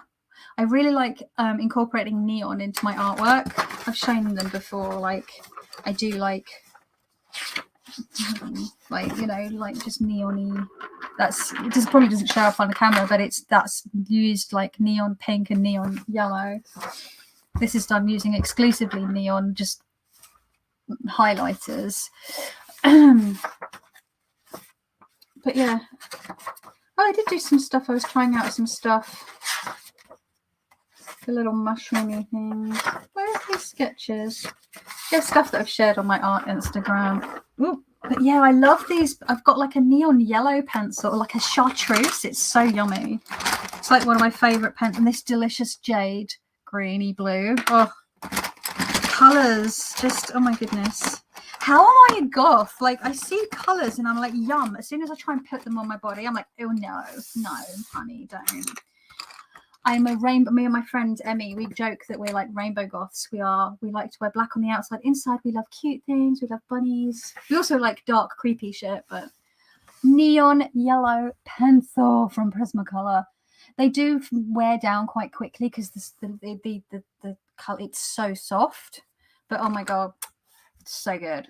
Speaker 1: I really like incorporating neon into my artwork. I've shown them before. Like, I do like you know, like just neon-y. It just probably doesn't show up on the camera, but that's used like neon pink and neon yellow. This is done using exclusively neon, just highlighters. But yeah, I did do some stuff. I was trying out some stuff, the little mushroomy things. Where are these sketches? There's stuff that I've shared on my art Instagram. Ooh. But yeah, I love these. I've got like a neon yellow pencil, like a chartreuse. It's so yummy. It's like one of my favorite pens. And this delicious jade greeny blue. Oh, colors. Just, oh my goodness. How am I a goth? Like, I see colors and I'm like, yum. As soon as I try and put them on my body, I'm like, oh no, honey, don't. I'm a rainbow. Me and my friend Emmy, we joke that we're like rainbow goths. We like to wear black on the outside. Inside, we love cute things. We love bunnies. We also like dark, creepy shit. But neon yellow pencil from Prismacolor. They do wear down quite quickly because the color, it's so soft. But oh my god, it's so good.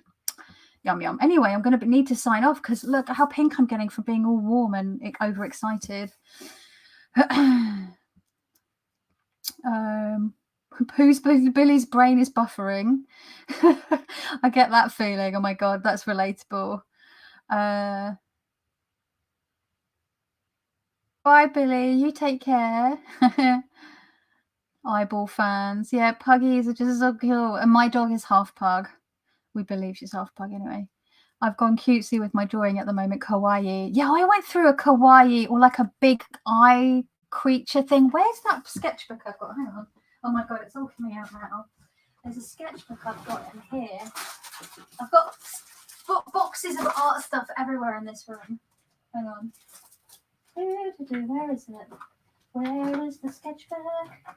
Speaker 1: Yum, yum. Anyway, I'm going to need to sign off because look how pink I'm getting from being all warm and overexcited. Billy's brain is buffering. I get that feeling. Oh my God, that's relatable. Bye, Billy. You take care. Eyeball fans. Yeah, puggies are just so cool. And my dog is half pug. We believe she's half pug anyway. I've gone cutesy with my drawing at the moment. Kawaii. Yeah, I went through a kawaii or like a big eye creature thing. Where's that sketchbook I've got? Hang on. Oh my God, it's all coming out now. There's a sketchbook I've got in here. I've got boxes of art stuff everywhere in this room. Hang on. Where is it? Where is the sketchbook?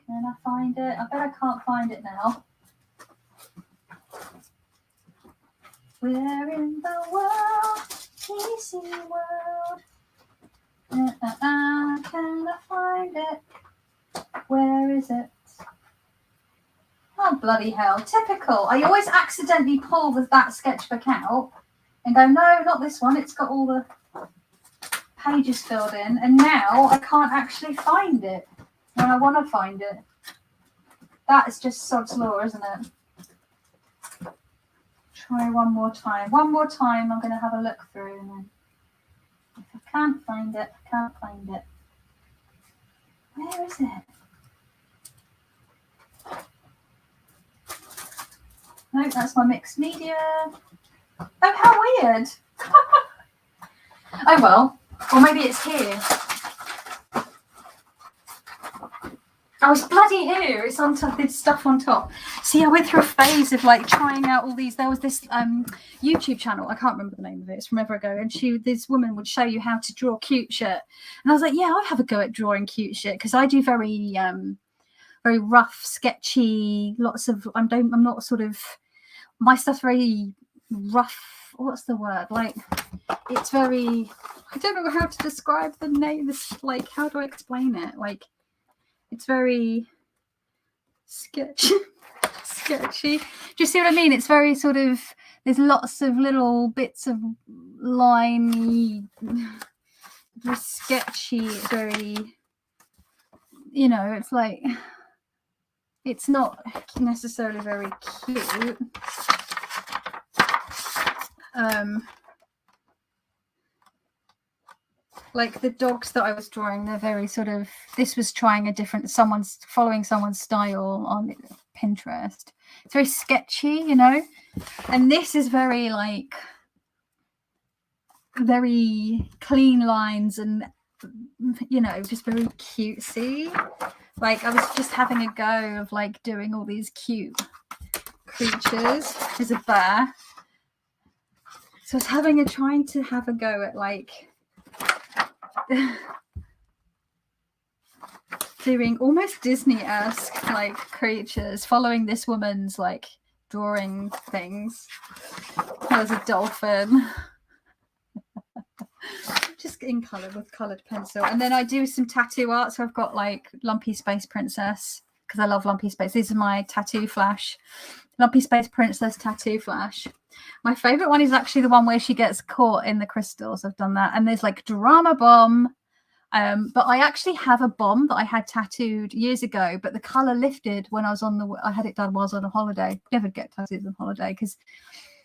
Speaker 1: Can I find it? I bet I can't find it now. Where in the world? PC world. Can I find it? Where is it? Oh, bloody hell. Typical. I always accidentally pull that sketchbook out and go, no, not this one. It's got all the pages filled in. And now I can't actually find it when I want to find it. That is just sod's law, isn't it? Try one more time. One more time. I'm going to have a look through. And then if I can't find it, I can't find it. Where is it? No, that's my mixed media. Oh, how weird. Oh, well. Or maybe it's here. Oh, it's bloody here. It's on top. There's stuff on top. See, I went through a phase of like trying out all these. There was this YouTube channel. I can't remember the name of it. It's from ever ago. And this woman would show you how to draw cute shit. And I was like, yeah, I'll have a go at drawing cute shit because I do very rough, sketchy. Lots of. I'm not sort of. My stuff's very rough. What's the word? Like, it's very. I don't know how to describe the name. This, like, how do I explain it? Like, it's very sketchy. Do you see what I mean? It's very sort of. There's lots of little bits of line. Very sketchy. Very. You know, it's like. It's not necessarily very cute. Like the dogs that I was drawing, they're very sort of. This was trying following someone's style on Pinterest. It's very sketchy, you know. And this is very like very clean lines and you know just very cutesy. Like I was just having a go of like doing all these cute creatures. There's a bear. So I was trying to have a go at like doing almost Disney-esque like creatures, following this woman's like drawing things. There's a dolphin. Just in colour with coloured pencil. And then I do some tattoo art. So I've got like Lumpy Space Princess because I love Lumpy Space. This is my tattoo flash. Lumpy Space Princess tattoo flash. My favourite one is actually the one where she gets caught in the crystals. I've done that. And there's like Drama Bomb. But I actually have a bomb that I had tattooed years ago, but the colour lifted when I had it done while I was on a holiday. Never get tattoos on holiday because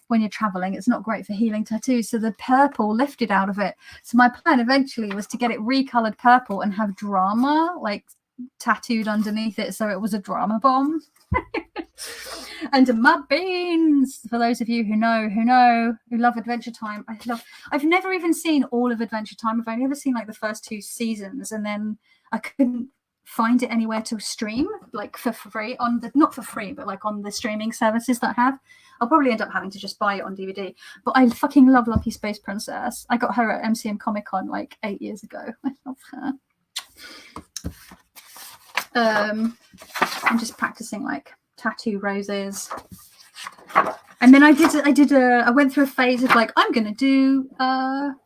Speaker 1: when you're traveling, it's not great for healing tattoos. So the purple lifted out of it. So my plan eventually was to get it recolored purple and have drama like tattooed underneath it. So it was a drama bomb. And mud beans, for those of you who love Adventure Time. I've never even seen all of Adventure Time. I've only ever seen like the first 2 seasons, and then I couldn't find it anywhere to stream like for free not for free, but like on the streaming services that I have. I'll probably end up having to just buy it on DVD. But I fucking love Lumpy Space Princess. I got her at MCM Comic Con like 8 years ago. I love her. I'm just practicing like tattoo roses. And then I went through a phase of like, I'm gonna do hand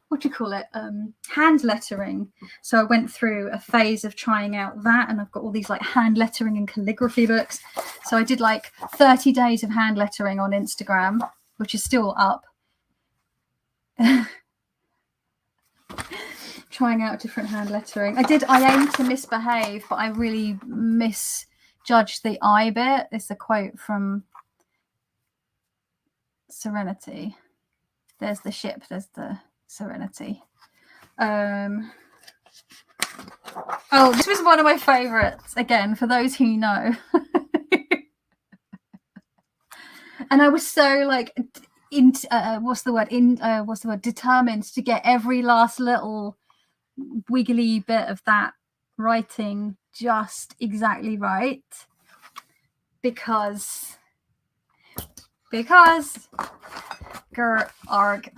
Speaker 1: lettering. So I went through a phase of trying out that, and I've got all these like hand lettering and calligraphy books. So I did like 30 days of hand lettering on Instagram, which is still up. Trying out different hand lettering. I aimed to misbehave, but I really misjudged the I bit. It's a quote from Serenity. There's the ship, there's the Serenity. Oh, this was one of my favorites, again, for those who know. And I was so like determined to get every last little wiggly bit of that writing just exactly right, because arg.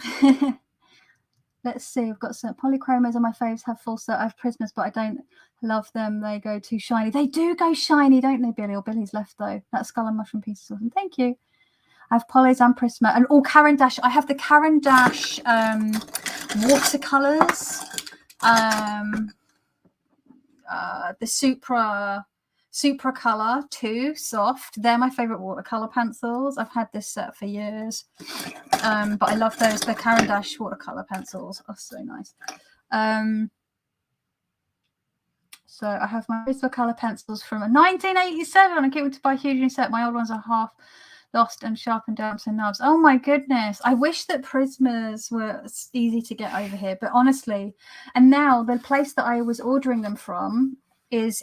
Speaker 1: Let's see, I've got some polychromos on my faves, have full set. I have prismas, but I don't love them. They go too shiny. They do go shiny, don't they, Billy? Or Billy's left though. That skull and mushroom piece is awesome. Thank you. I have polys and prisma and all Caran d'Ache. I have the Caran d'Ache watercolors, the Supra color 2 soft. They're my favorite watercolor pencils. I've had this set for years, but I love those. The Caran d'Ache watercolor pencils are so nice. So I have my watercolor pencils from 1987. I came to buy a huge new set. My old ones are half lost and sharpened down to nubs. Oh my goodness. I wish that prismas were easy to get over here, but honestly, and now the place that I was ordering them from is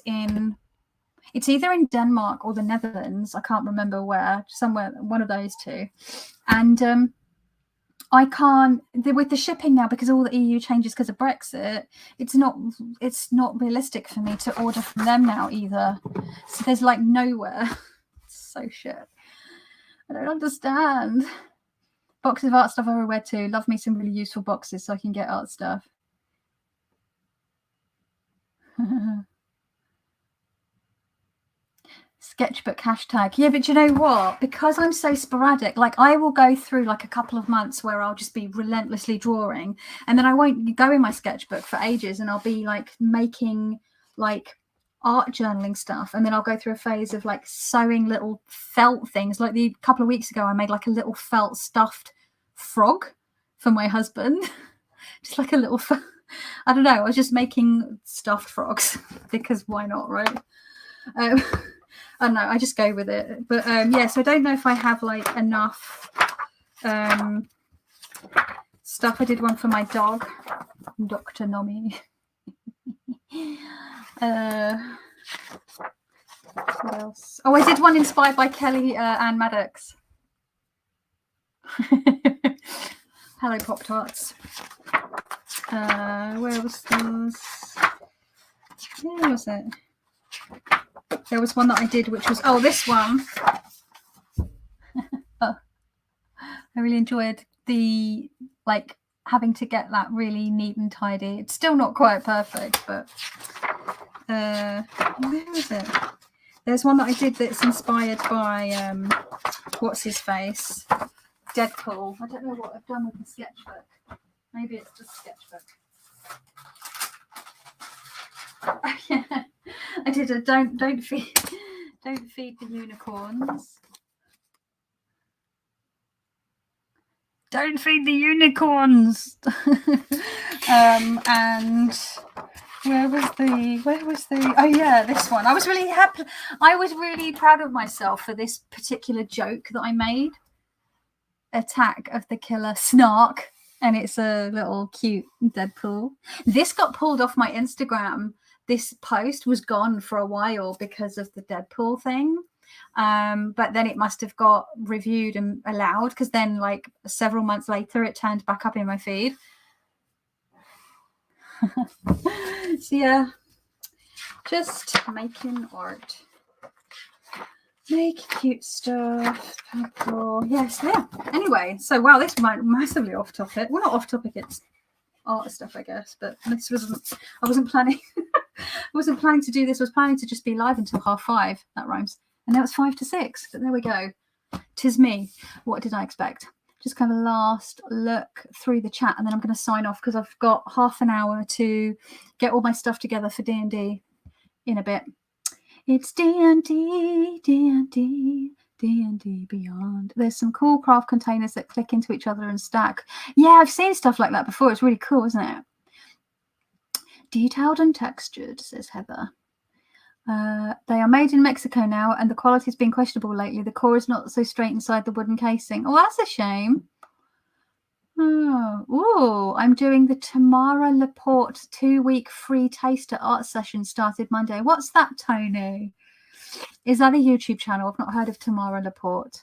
Speaker 1: it's either in Denmark or the Netherlands. I can't remember where, somewhere, one of those two. And I can't, with the shipping now, because all the EU changes because of Brexit, it's not realistic for me to order from them now either. So there's like nowhere. It's so shit. I don't understand. Boxes of art stuff everywhere too. Love me some really useful boxes so I can get art stuff. Sketchbook hashtag. Yeah, but you know what? Because I'm so sporadic, like I will go through like a couple of months where I'll just be relentlessly drawing, and then I won't go in my sketchbook for ages, and I'll be like making like art journaling stuff, and then I'll go through a phase of like sewing little felt things. Like the couple of weeks ago I made like a little felt stuffed frog for my husband. Just like a little I don't know, I was just making stuffed frogs because why not, right? I don't know, I just go with it. But yeah, so I don't know if I have like enough stuff. I did one for my dog, Dr. Nomi. What else? Oh, I did one inspired by Kelly Ann Maddox. Hello, Pop Tarts. Where was those? Where was it? There was one that I did, which was this one. Oh, I really enjoyed the like having to get that really neat and tidy. It's still not quite perfect, but where was it? There's one that I did that's inspired by what's his face, Deadpool. I don't know what I've done with the sketchbook. Maybe it's just sketchbook. Oh, yeah. I did a don't feed the unicorns. Don't feed the unicorns. And where was the oh yeah, this one. I was really happy. I was really proud of myself for this particular joke that I made. Attack of the Killer Snark, and it's a little cute Deadpool. This got pulled off my Instagram. This post was gone for a while because of the Deadpool thing. But then it must have got reviewed and allowed, because then like several months later it turned back up in my feed. So yeah, just making art, make cute stuff. Purple. Yes, yeah. Anyway, so wow, this might massively off topic. Well, not off topic, it's art stuff, I guess, but this wasn't, I wasn't planning I wasn't planning to do this. I was planning to just be live until 5:30. That rhymes. And now it's 5 to 6, but there we go. 'Tis me. What did I expect? Just kind of last look through the chat, and then I'm going to sign off because I've got half an hour to get all my stuff together for D&D in a bit. It's D&D, D&D, D&D Beyond. There's some cool craft containers that click into each other and stack. Yeah, I've seen stuff like that before. It's really cool, isn't it? Detailed and textured, says Heather. They are made in Mexico now, and the quality's been questionable lately. The core is not so straight inside the wooden casing. Oh, that's a shame. Oh, I'm doing the Tamara Laporte 2-week free taster art session started Monday. What's that, Tony? Is that a YouTube channel? I've not heard of Tamara Laporte.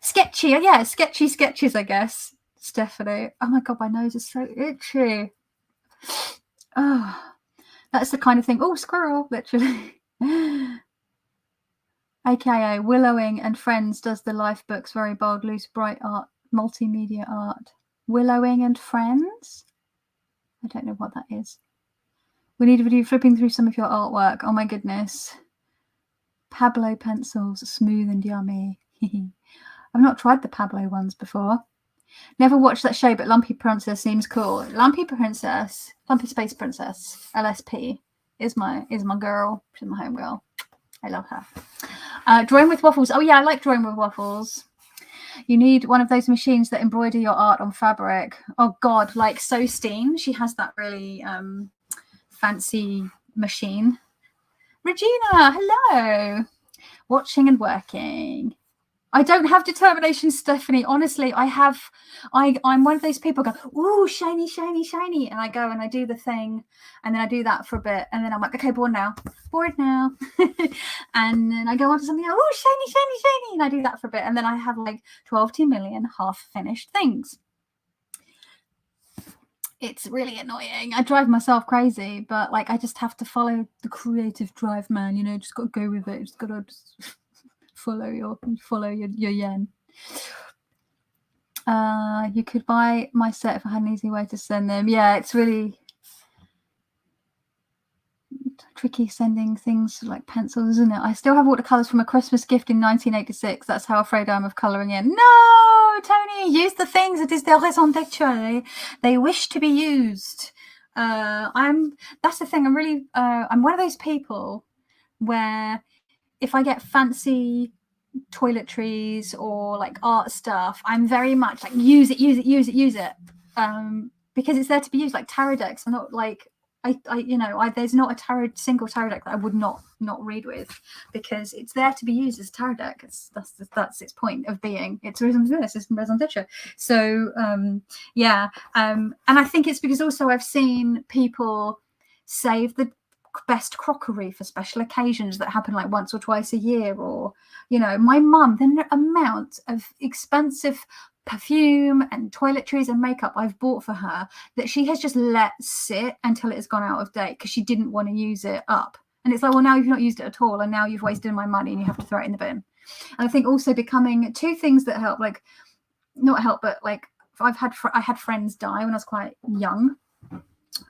Speaker 1: Sketchy, yeah, sketchy sketches, I guess. Stephanie. Oh my God, my nose is so itchy. Oh, that's the kind of thing. Oh, squirrel, literally. AKA Willowing and Friends does the life books, very bold, loose, bright art, multimedia art. Willowing and Friends? I don't know what that is. We need a video flipping through some of your artwork. Oh my goodness. Pablo pencils, smooth and yummy. I've not tried the Pablo ones before. Never watched that show, but Lumpy Princess seems cool. Lumpy Princess, Lumpy Space Princess, LSP, is my girl. She's my home girl. I love her. Drawing with waffles. Oh yeah, I like drawing with waffles. You need one of those machines that embroider your art on fabric. Oh God, like Sosteen. She has that really fancy machine. Regina, hello. Watching and working. I don't have determination, Stephanie. Honestly, I'm one of those people go, ooh, shiny, shiny, shiny. And I go and I do the thing. And then I do that for a bit. And then I'm like, okay, bored now. And then I go on to something else. Ooh, shiny, shiny, shiny. And I do that for a bit. And then I have like 12 million half-finished things. It's really annoying. I drive myself crazy. But like, I just have to follow the creative drive, man. You know, just got to go with it. Just got to... follow your yen. You could buy my set if I had an easy way to send them. Yeah, it's really tricky sending things like pencils, isn't it? I still have watercolors from a Christmas gift in 1986. That's how afraid I am of coloring in. No, Tony, use the things. It is their raison d'être. They wish to be used. That's the thing. I'm one of those people where if I get fancy toiletries or like art stuff, I'm very much like use it, because it's there to be used. Like tarot decks, I'm not like there's not a single tarot deck that I would not read with, because it's there to be used as a tarot deck. That's its point of being. It's raison d'être. So and I think it's because also I've seen people save the best crockery for special occasions that happen like once or twice a year, or my mum, the amount of expensive perfume and toiletries and makeup I've bought for her that she has just let sit until it's gone out of date because she didn't want to use it up. And it's like, well, now you've not used it at all, and now you've wasted my money and you have to throw it in the bin. And I think also becoming two things that help, like not help, but like I had friends die when I was quite young.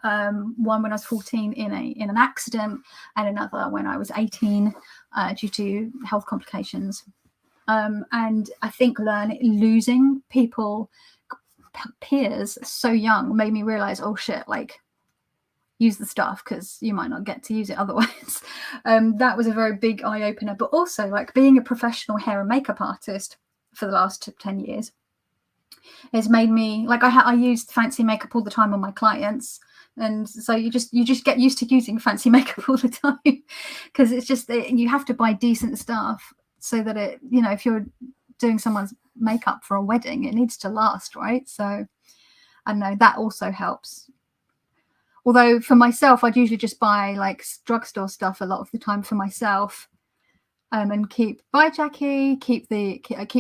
Speaker 1: One when I was 14 in an accident, and another when I was 18 due to health complications. And I think losing peers so young made me realize, oh shit, like use the stuff because you might not get to use it otherwise. That was a very big eye opener. But also like being a professional hair and makeup artist for the last 10 years has made me like I used fancy makeup all the time on my clients. And so you just get used to using fancy makeup all the time, because it's just you have to buy decent stuff so that it, if you're doing someone's makeup for a wedding, it needs to last, right? So I don't know, that also helps. Although for myself, I'd usually just buy like drugstore stuff a lot of the time for myself, and keep the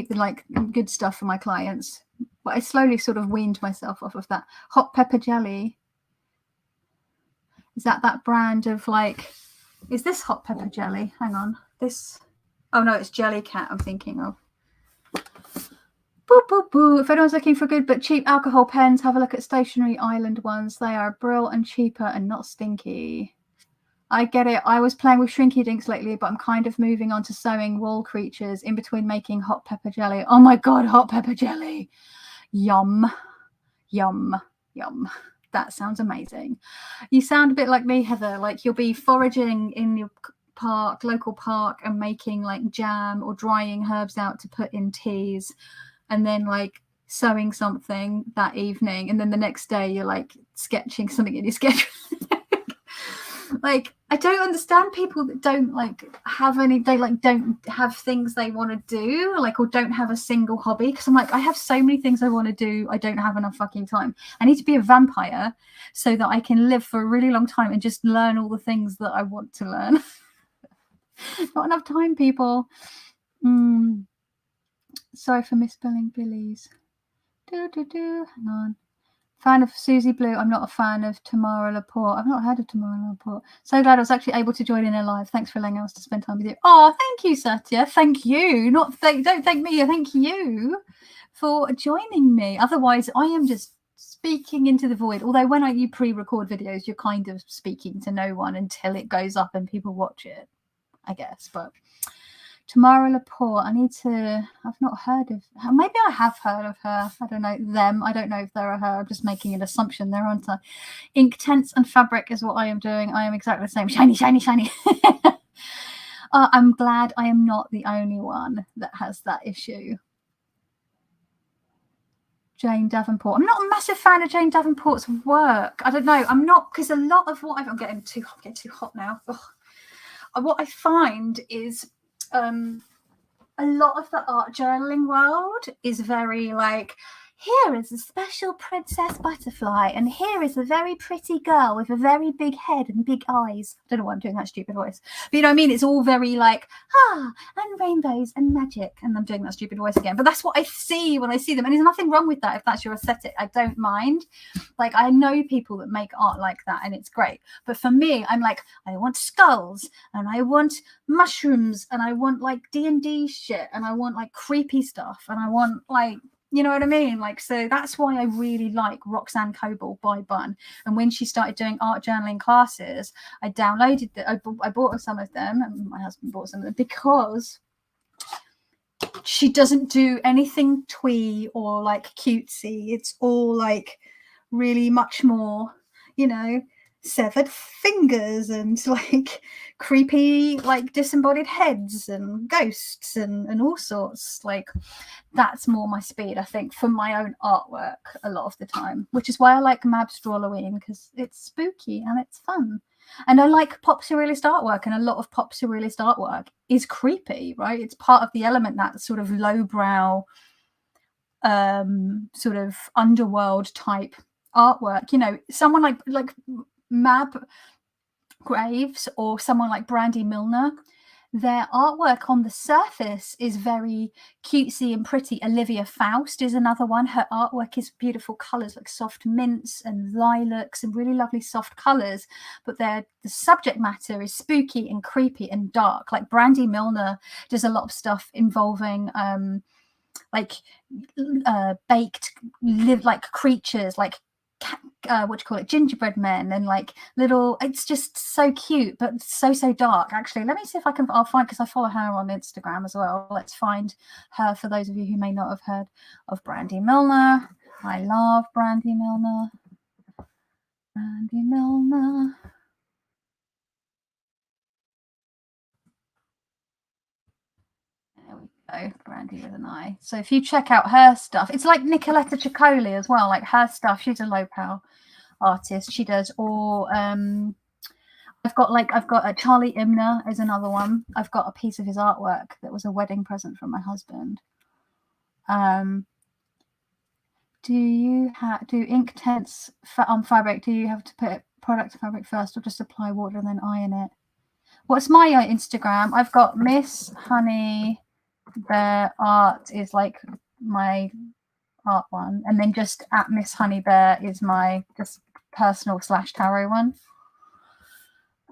Speaker 1: like good stuff for my clients. But I slowly sort of weaned myself off of that. Hot pepper jelly. Is that brand of like, is this hot pepper jelly? Hang on. Oh no, it's Jellycat I'm thinking of. Boo, boo, boo. If anyone's looking for good but cheap alcohol pens, have a look at Stationery Island ones. They are brilliant and cheaper and not stinky. I get it. I was playing with Shrinky Dinks lately, but I'm kind of moving on to sewing wall creatures in between making hot pepper jelly. Oh my God, hot pepper jelly. Yum, yum, yum. That sounds amazing. You sound a bit like me, Heather. Like you'll be foraging in your local park, and making like jam or drying herbs out to put in teas, and then like sewing something that evening, and then the next day you're like sketching something in your sketch. Like, I don't understand people that don't like have any, they like don't have things they want to do, like, or don't have a single hobby. Because I'm like, I have so many things I want to do, I don't have enough fucking time. I need to be a vampire so that I can live for a really long time and just learn all the things that I want to learn. Not enough time, people. Sorry for misspelling Billy's. Hang on. Fan of Susie Blue. I'm not a fan of Tamara Laporte. I've not heard of Tamara Laporte. So glad I was actually able to join in her live. Thanks for allowing us to spend time with you. Oh, thank you, Satya. Thank you. Don't thank me. Thank you for joining me. Otherwise, I am just speaking into the void. Although when you pre-record videos, you're kind of speaking to no one until it goes up and people watch it, I guess. But Tamara Laporte, I've not heard of her. Maybe I have heard of her. I don't know them. I don't know if they're her. I'm just making an assumption. They're onto ink, tints, and fabric is what I am doing. I am exactly the same. Shiny, shiny, shiny. I'm glad I am not the only one that has that issue. Jane Davenport. I'm not a massive fan of Jane Davenport's work. I don't know. I'm not, because a lot of what I'm getting too hot now. Ugh. What I find is a lot of the art journaling world is very like, here is a special princess butterfly, and here is a very pretty girl with a very big head and big eyes. I don't know why I'm doing that stupid voice, but you know what I mean? It's all very like, and rainbows and magic, and I'm doing that stupid voice again. But that's what I see when I see them, and there's nothing wrong with that if that's your aesthetic. I don't mind. Like, I know people that make art like that, and it's great. But for me, I'm like, I want skulls, and I want mushrooms, and I want like D&D shit, and I want like creepy stuff, and I want like, you know what I mean? Like, so that's why I really like Roxanne Coble by Bun. And when she started doing art journaling classes, I downloaded I bought some of them, and my husband bought some of them, because she doesn't do anything twee or like cutesy. It's all like really much more, you know, severed fingers and like creepy like disembodied heads and ghosts and all sorts. Like, that's more my speed, I think, for my own artwork a lot of the time, which is why I like Mab's Drawloween, because it's spooky and it's fun. And I like pop surrealist artwork, and a lot of pop surrealist artwork is creepy, right? It's part of the element, that sort of lowbrow sort of underworld type artwork. You know, someone like Mab Graves or someone like Brandy Milner, their artwork on the surface is very cutesy and pretty. Olivia Faust is another one. Her artwork is beautiful colours, like soft mints and lilacs and really lovely soft colours. But the subject matter is spooky and creepy and dark. Like Brandy Milner does a lot of stuff involving baked like creatures, like gingerbread men, and like little, it's just so cute, but so dark. Actually, let me see if I'll find, because I follow her on Instagram as well. Let's find her for those of you who may not have heard of Brandy Milner. I love Brandy Milner. Brandy Milner. There we go, Brandy with an I. So if you check out her stuff, it's like Nicoletta Ciccoli as well. Like her stuff, she's a low-pow artist. She does all I've got Charlie Imner is another one. I've got a piece of his artwork that was a wedding present from my husband. Do you do ink tints on fabric? Do you have to put product fabric first, or just apply water and then iron it? What's my Instagram? I've got Miss Honey Bear Art is like my art one, and then just at Miss Honey Bear is my just personal / tarot one.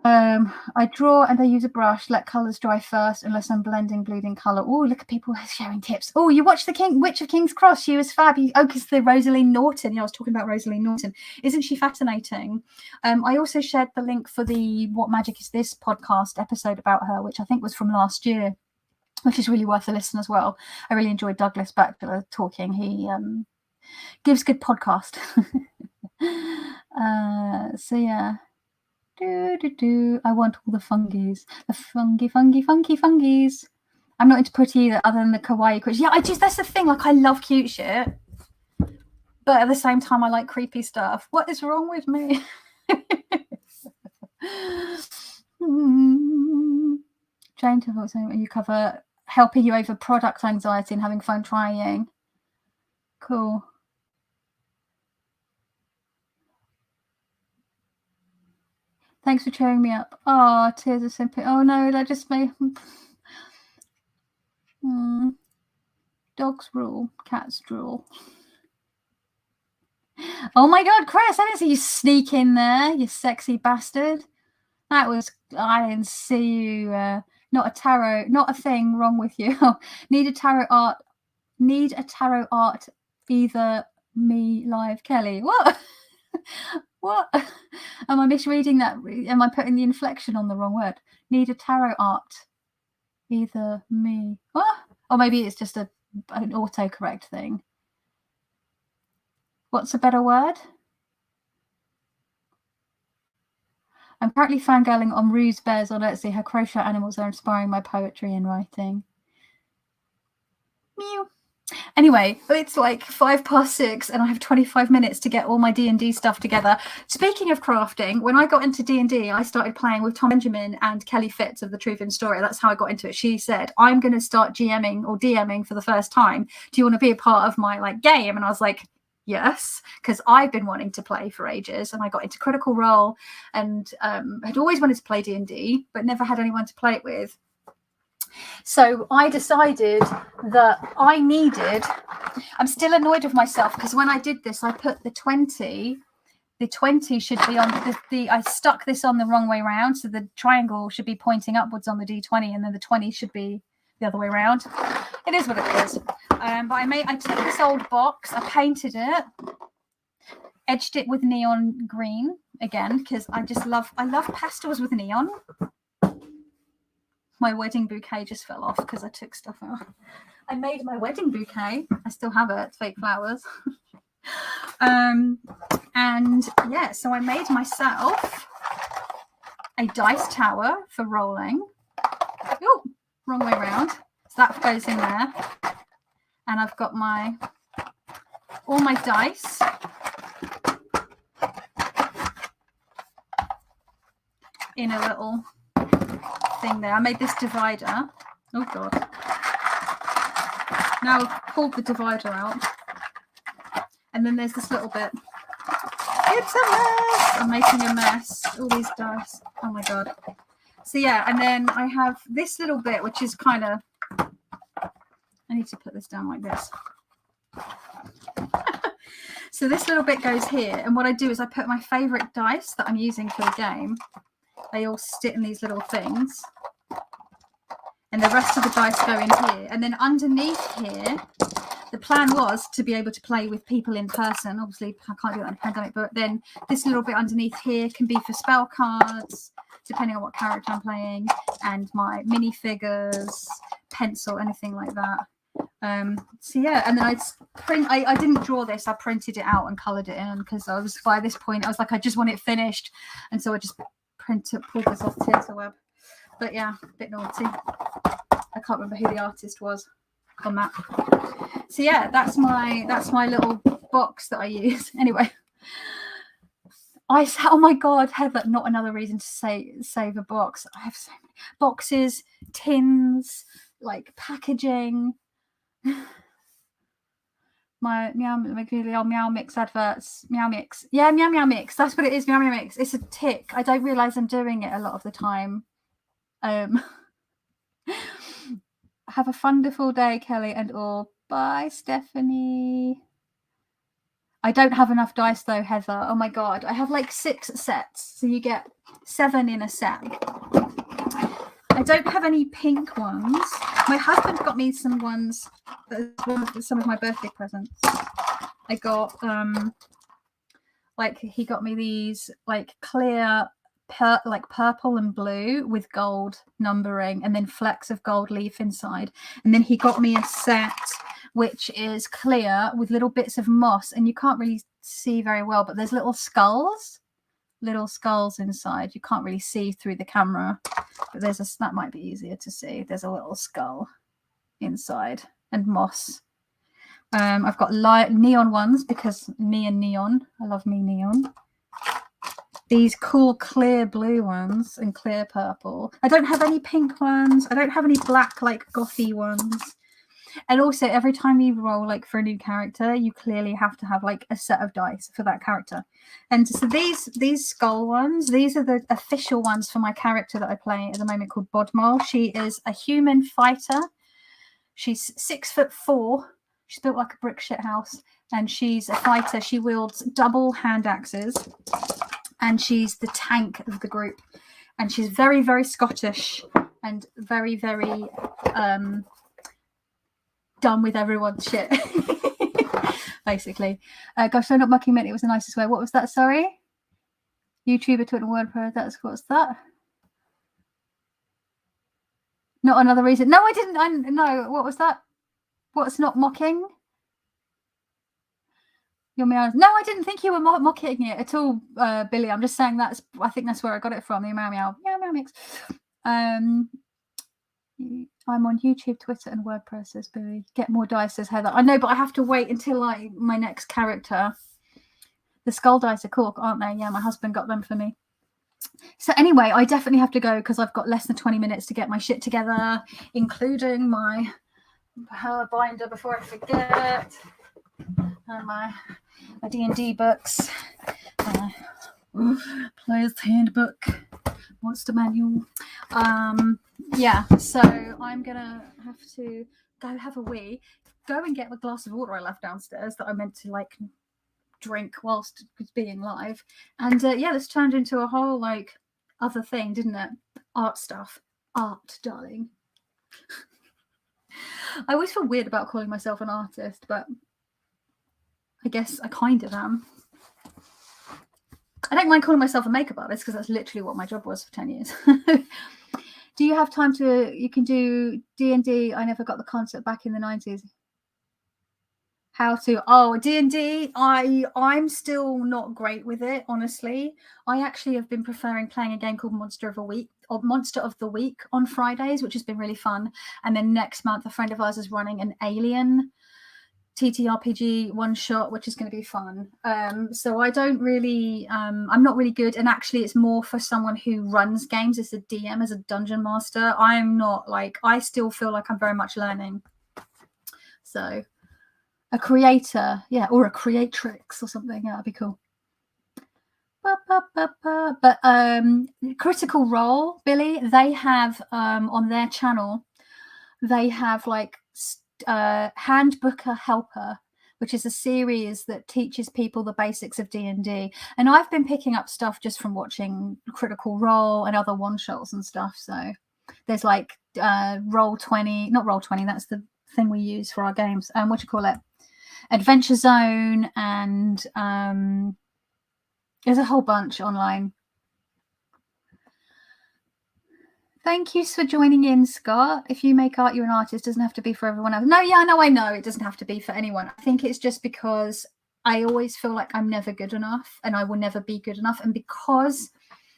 Speaker 1: I draw and I use a brush, let colours dry first unless I'm blending bleeding colour. Oh, look at people sharing tips. Oh, you watched the Witch of King's Cross. She was fab. Because the Rosaline Norton. I was talking about Rosaline Norton. Isn't she fascinating? I also shared the link for the What Magic Is This podcast episode about her, which I think was from last year, which is really worth a listen as well. I really enjoyed Douglas Bachelor talking. He gives good podcast. So yeah. I want all the fungies. The fungies. I'm not into pretty either, other than the kawaii creatures. Yeah, that's the thing. Like, I love cute shit, but at the same time, I like creepy stuff. What is wrong with me? Jane, you cover helping you over product anxiety and having fun trying. Cool. Thanks for cheering me up. Oh, tears of sympathy. Oh no, that just made. Dogs rule, cats drool. Oh my God, Chris! I didn't see you sneak in there, you sexy bastard. I didn't see you. Not a tarot, not a thing wrong with you. Need a tarot art. Either me live, Kelly. What? What? Am I misreading that? Am I putting the inflection on the wrong word? Need a tarot art. Either me. What? Or maybe it's just an autocorrect thing. What's a better word? I'm currently fangirling on Rue's Bears on Etsy. Her crochet animals are inspiring my poetry and writing. Mew. Anyway, it's like 6:05 and I have 25 minutes to get all my D&D stuff together. Speaking of crafting, when I got into D&D, I started playing with Tom Benjamin and Kelly Fitz of The Truth in Story. That's how I got into it. She said, I'm going to start GMing or DMing for the first time. Do you want to be a part of my game? And I was like, yes, because I've been wanting to play for ages, and I got into Critical Role and had always wanted to play D&D, but never had anyone to play it with. So I decided that I'm still annoyed with myself because when I did this, I put the 20 should be on I stuck this on the wrong way around. So the triangle should be pointing upwards on the D20 and then the 20 should be the other way around. It is what it is. But I took this old box, I painted it, edged it with neon green again, because I love pastels with neon. My wedding bouquet just fell off because I took stuff out. I made my wedding bouquet. I still have it. It's fake flowers. And yeah, so I made myself a dice tower for rolling. Oh, wrong way around. So that goes in there. And I've got all my dice. In a little thing there. I made this divider. Oh God. Now I've pulled the divider out. And then there's this little bit. It's a mess. I'm making a mess. All these dice. Oh my God. So yeah, and then I have this little bit, which is kind of, I need to put this down like this. So this little bit goes here. And what I do is I put my favorite dice that I'm using for the game. They all sit in these little things. And the rest of the dice go in here. And then underneath here, the plan was to be able to play with people in person. Obviously, I can't do that in a pandemic, but then this little bit underneath here can be for spell cards, depending on what character I'm playing, and my minifigures, pencil, anything like that. So yeah, and then I didn't draw this, I printed it out and coloured it in because by this point I was like, I just want it finished. And so I just pulled this off Tinterweb. But yeah, a bit naughty. I can't remember who the artist was on that. So yeah, that's my little box that I use. Anyway, oh my God, Heather, not another reason to save a box. I have so many boxes, tins, packaging. My Meow Mix adverts. Meow Mix. Yeah, Meow Mix. That's what it is, Meow Mix. It's a tick. I don't realise I'm doing it a lot of the time. Have a wonderful day, Kelly and all. Bye, Stephanie. I don't have enough dice though, Heather. Oh my God. I have 6 sets. So you get 7 in a set. I don't have any pink ones. My husband got me some ones, some of my birthday presents. I got, he got me these clear, purple and blue with gold numbering and then flecks of gold leaf inside. And then he got me a set which is clear with little bits of moss, and you can't really see very well, but there's little skulls little skulls inside. You can't really see through the camera, but that might be easier to see. There's a little skull inside and moss. I've got neon ones because me and neon. I love me neon. These cool clear blue ones and clear purple. I don't have any pink ones. I don't have any black, like gothy ones. And also, every time you roll like for a new character, you clearly have to have like a set of dice for that character. And so these skull ones, these are the official ones for my character that I play at the moment, called Bodmol. She is a human fighter. She's 6'4". She's built like a brick shit house, and she's a fighter. She wields double hand axes, and she's the tank of the group. And she's very, very Scottish and very, very done with everyone's shit, basically. Gosh, I'm not mucking it. It was the nicest way. What was that? Sorry, YouTuber, Twitter, WordPress. What's that? Not another reason. No, I didn't. No, what was that? What's not mocking? You're meow. No, I didn't think you were mocking it at all, Billy. I'm just saying I think that's where I got it from. The meow meow mix. I'm on YouTube, Twitter, and WordPress, says Billy. Get more dice, says Heather. I know, but I have to wait until my next character. The skull dice are cool, aren't they? Yeah, my husband got them for me. So anyway, I definitely have to go because I've got less than 20 minutes to get my shit together, including my binder before I forget, and my D&D books, player's handbook, monster manual. Yeah, so I'm gonna have to go have a wee, go and get the glass of water I left downstairs that I meant to like drink whilst being live. And yeah, this turned into a whole like other thing, didn't it? Art stuff. Art, darling. I always feel weird about calling myself an artist, but I guess I kind of am. I don't mind calling myself a makeup artist because that's literally what my job was for 10 years. Do you have time you can do D&D? I never got the concept back in the 90s. How to? Oh, D&D. I'm still not great with it, honestly. I actually have been preferring playing a game called Monster of the Week on Fridays, which has been really fun. And then next month, a friend of ours is running an Alien TTRPG one shot, which is going to be fun. So I don't really, I'm not really good. And actually, it's more for someone who runs games as a DM, as a dungeon master. I'm not like, I still feel like I'm very much learning. So a creator, yeah, or a creatrix or something. Yeah, that'd be cool. But Critical Role, Billy, they have on their channel, they have like Handbooker Helper, which is a series that teaches people the basics of D&D. And I've been picking up stuff just from watching Critical Role and other one-shots and stuff. So there's like Roll20, not Roll20, that's the thing we use for our games. What do you call it? Adventure Zone, and there's a whole bunch online. Thank you for joining in, Scott. If you make art, you're an artist. Doesn't have to be for everyone else. No, yeah, no, I know it doesn't have to be for anyone. I think it's just because I always feel like I'm never good enough and I will never be good enough. And because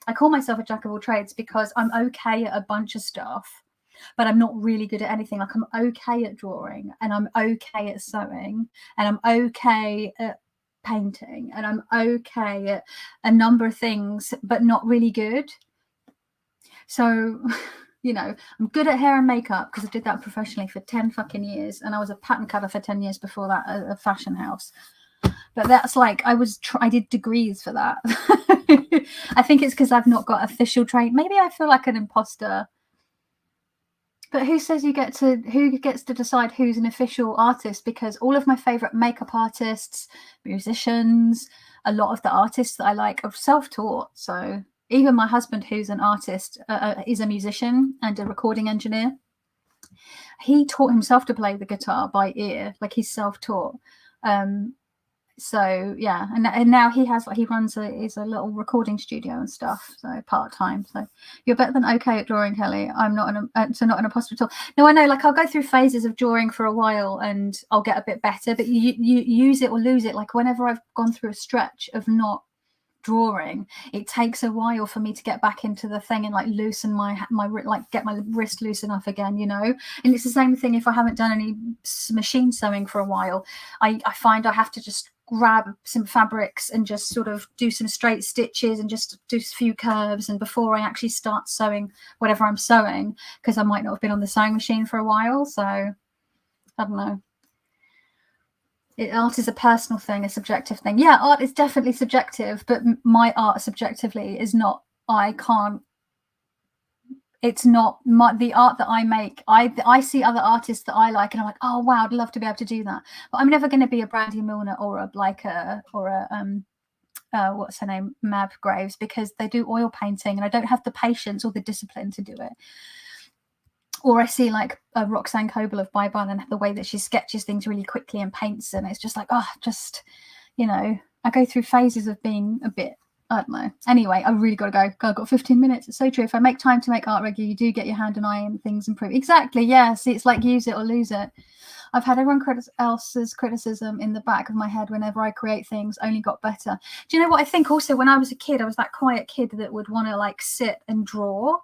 Speaker 1: I call myself a jack of all trades, because I'm okay at a bunch of stuff, but I'm not really good at anything. Like I'm okay at drawing, and I'm okay at sewing, and I'm okay at painting, and I'm okay at a number of things, but not really good. So, you know, I'm good at hair and makeup because I did that professionally for 10 fucking years. And I was a pattern cutter for 10 years before that at a fashion house. But that's like, I did degrees for that. I think it's because I've not got official training. Maybe I feel like an imposter. But who says who gets to decide who's an official artist? Because all of my favorite makeup artists, musicians, a lot of the artists that I like are self-taught. So even my husband, who's an artist, is a musician and a recording engineer. He taught himself to play the guitar by ear, like he's self-taught. So yeah, and now he runs a little recording studio and stuff, so part-time. So you're better than okay at drawing, Kelly. I'm not not an imposter at all. No, I know, like I'll go through phases of drawing for a while and I'll get a bit better, but you use it or lose it. Like whenever I've gone through a stretch of not drawing, it takes a while for me to get back into the thing and like loosen my like get my wrist loose enough again, you know. And it's the same thing if I haven't done any machine sewing for a while. I find I have to just grab some fabrics and just sort of do some straight stitches and just do a few curves, and before I actually start sewing whatever I'm sewing, because I might not have been on the sewing machine for a while. So I don't know. Art is a personal thing, a subjective thing. Yeah, art is definitely subjective, but my art subjectively is not, it's not the art that I make. I see other artists that I like and I'm like, oh wow, I'd love to be able to do that. But I'm never going to be a Brandy Milner or a what's her name, Mab Graves, because they do oil painting and I don't have the patience or the discipline to do it. Or I see like a Roxanne Coble of Bye Bye and the way that she sketches things really quickly and paints, and it's just like, oh, just, you know, I go through phases of being a bit, I don't know. Anyway, I really got to go. God, I've got 15 minutes. It's so true. If I make time to make art regularly, you do get your hand and eye and things improve. Exactly. Yeah. See, it's like use it or lose it. I've had everyone else's criticism in the back of my head whenever I create things, only got better. Do you know what I think also? When I was a kid, I was that quiet kid that would want to like sit and draw.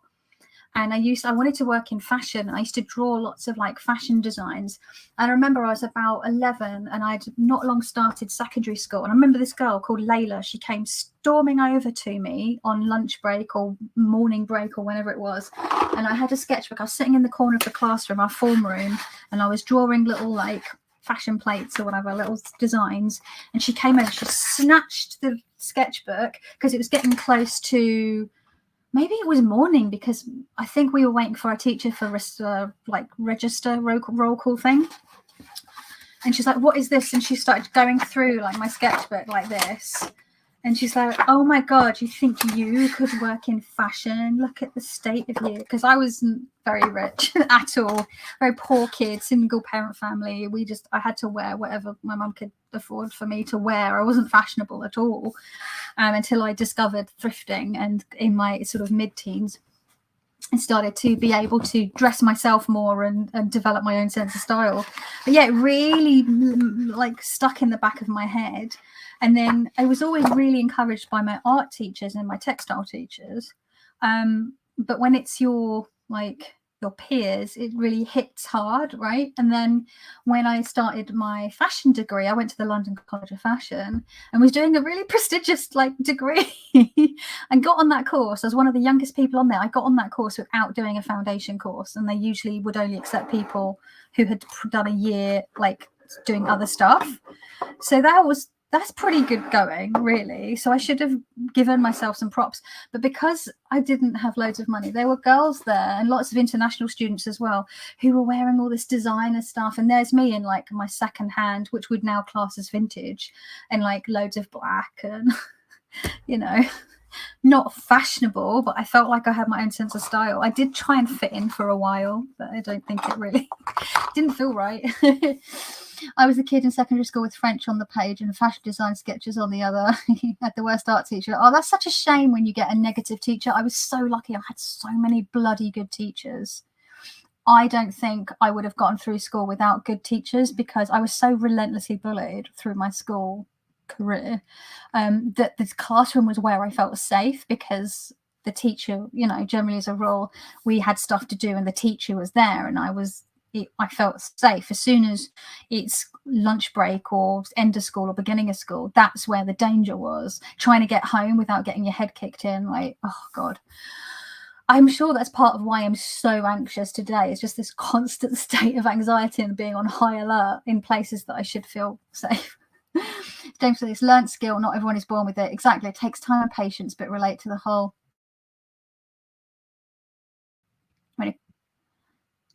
Speaker 1: And I wanted to work in fashion. I used to draw lots of like fashion designs. And I remember I was about 11 and I'd not long started secondary school. And I remember this girl called Layla. She came storming over to me on lunch break or morning break or whenever it was. And I had a sketchbook. I was sitting in the corner of the classroom, our form room, and I was drawing little like fashion plates or whatever, little designs. And she came in and she snatched the sketchbook because it was getting close to, maybe it was morning, because I think we were waiting for our teacher for register roll call thing. And she's like, what is this? And she started going through like my sketchbook like this. And she's like, oh my God, you think you could work in fashion? Look at the state of you. Because I wasn't very rich at all. Very poor kid, single parent family. I had to wear whatever my mum could afford for me to wear. I wasn't fashionable at all until I discovered thrifting, and in my sort of mid-teens I started to be able to dress myself more and develop my own sense of style. But yeah, it really like stuck in the back of my head. And then I was always really encouraged by my art teachers and my textile teachers. But when it's your peers, it really hits hard, right? And then when I started my fashion degree, I went to the London College of Fashion and was doing a really prestigious degree and got on that course. I was one of the youngest people on there. I got on that course without doing a foundation course, and they usually would only accept people who had done a year doing other stuff. So that's pretty good going, really. So I should have given myself some props. But because I didn't have loads of money, there were girls there and lots of international students as well who were wearing all this designer stuff. And there's me in like my second hand, which would now class as vintage, and like loads of black and, you know, not fashionable, but I felt like I had my own sense of style. I did try and fit in for a while, but I don't think it really didn't feel right. I was a kid in secondary school with French on the page and fashion design sketches on the other. Had the worst art teacher. Oh, that's such a shame when you get a negative teacher. I was so lucky. I had so many bloody good teachers. I don't think I would have gotten through school without good teachers, because I was so relentlessly bullied through my school career that the classroom was where I felt safe, because the teacher, you know, generally as a rule, we had stuff to do and the teacher was there, and I felt safe. As soon as it's lunch break or end of school or beginning of school, that's where the danger was. Trying to get home without getting your head kicked in, like, oh God. I'm sure that's part of why I'm so anxious today. It's just this constant state of anxiety and being on high alert in places that I should feel safe. James says, it's learnt skill, not everyone is born with it. Exactly. It takes time and patience, but relate to the whole.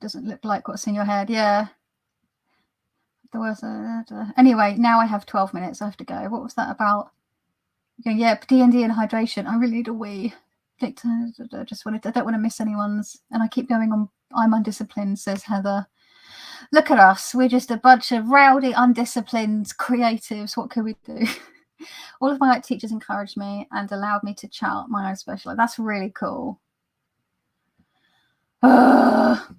Speaker 1: Doesn't look like what's in your head. Yeah. There was anyway, now I have 12 minutes. I have to go. What was that about? Yeah, D&D and hydration. I really need a wee. I don't want to miss anyone's. And I keep going on. I'm undisciplined, says Heather. Look at us. We're just a bunch of rowdy, undisciplined creatives. What can we do? All of my art teachers encouraged me and allowed me to chart my own special. That's really cool.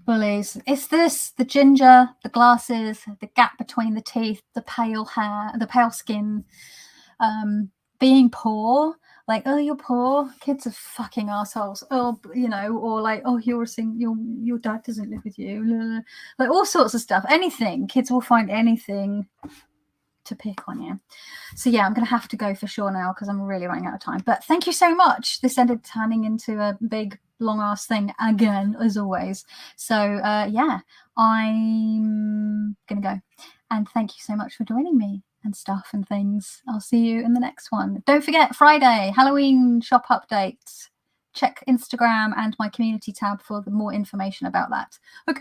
Speaker 1: Bullies. It's the ginger, the glasses, the gap between the teeth, the pale hair, the pale skin, being poor. like, oh, you're poor, kids are fucking assholes, oh, you know, or like, oh, your dad doesn't live with you, like all sorts of stuff. Anything, kids will find anything to pick on you. So yeah, I'm gonna have to go for sure now because I'm really running out of time. But thank you so much. This ended up turning into a big long ass thing again, as always. So yeah, I'm gonna go, and thank you so much for joining me and stuff and things. I'll see you in the next one. Don't forget, Friday, Halloween shop updates. Check Instagram and my community tab for more information about that. Okay.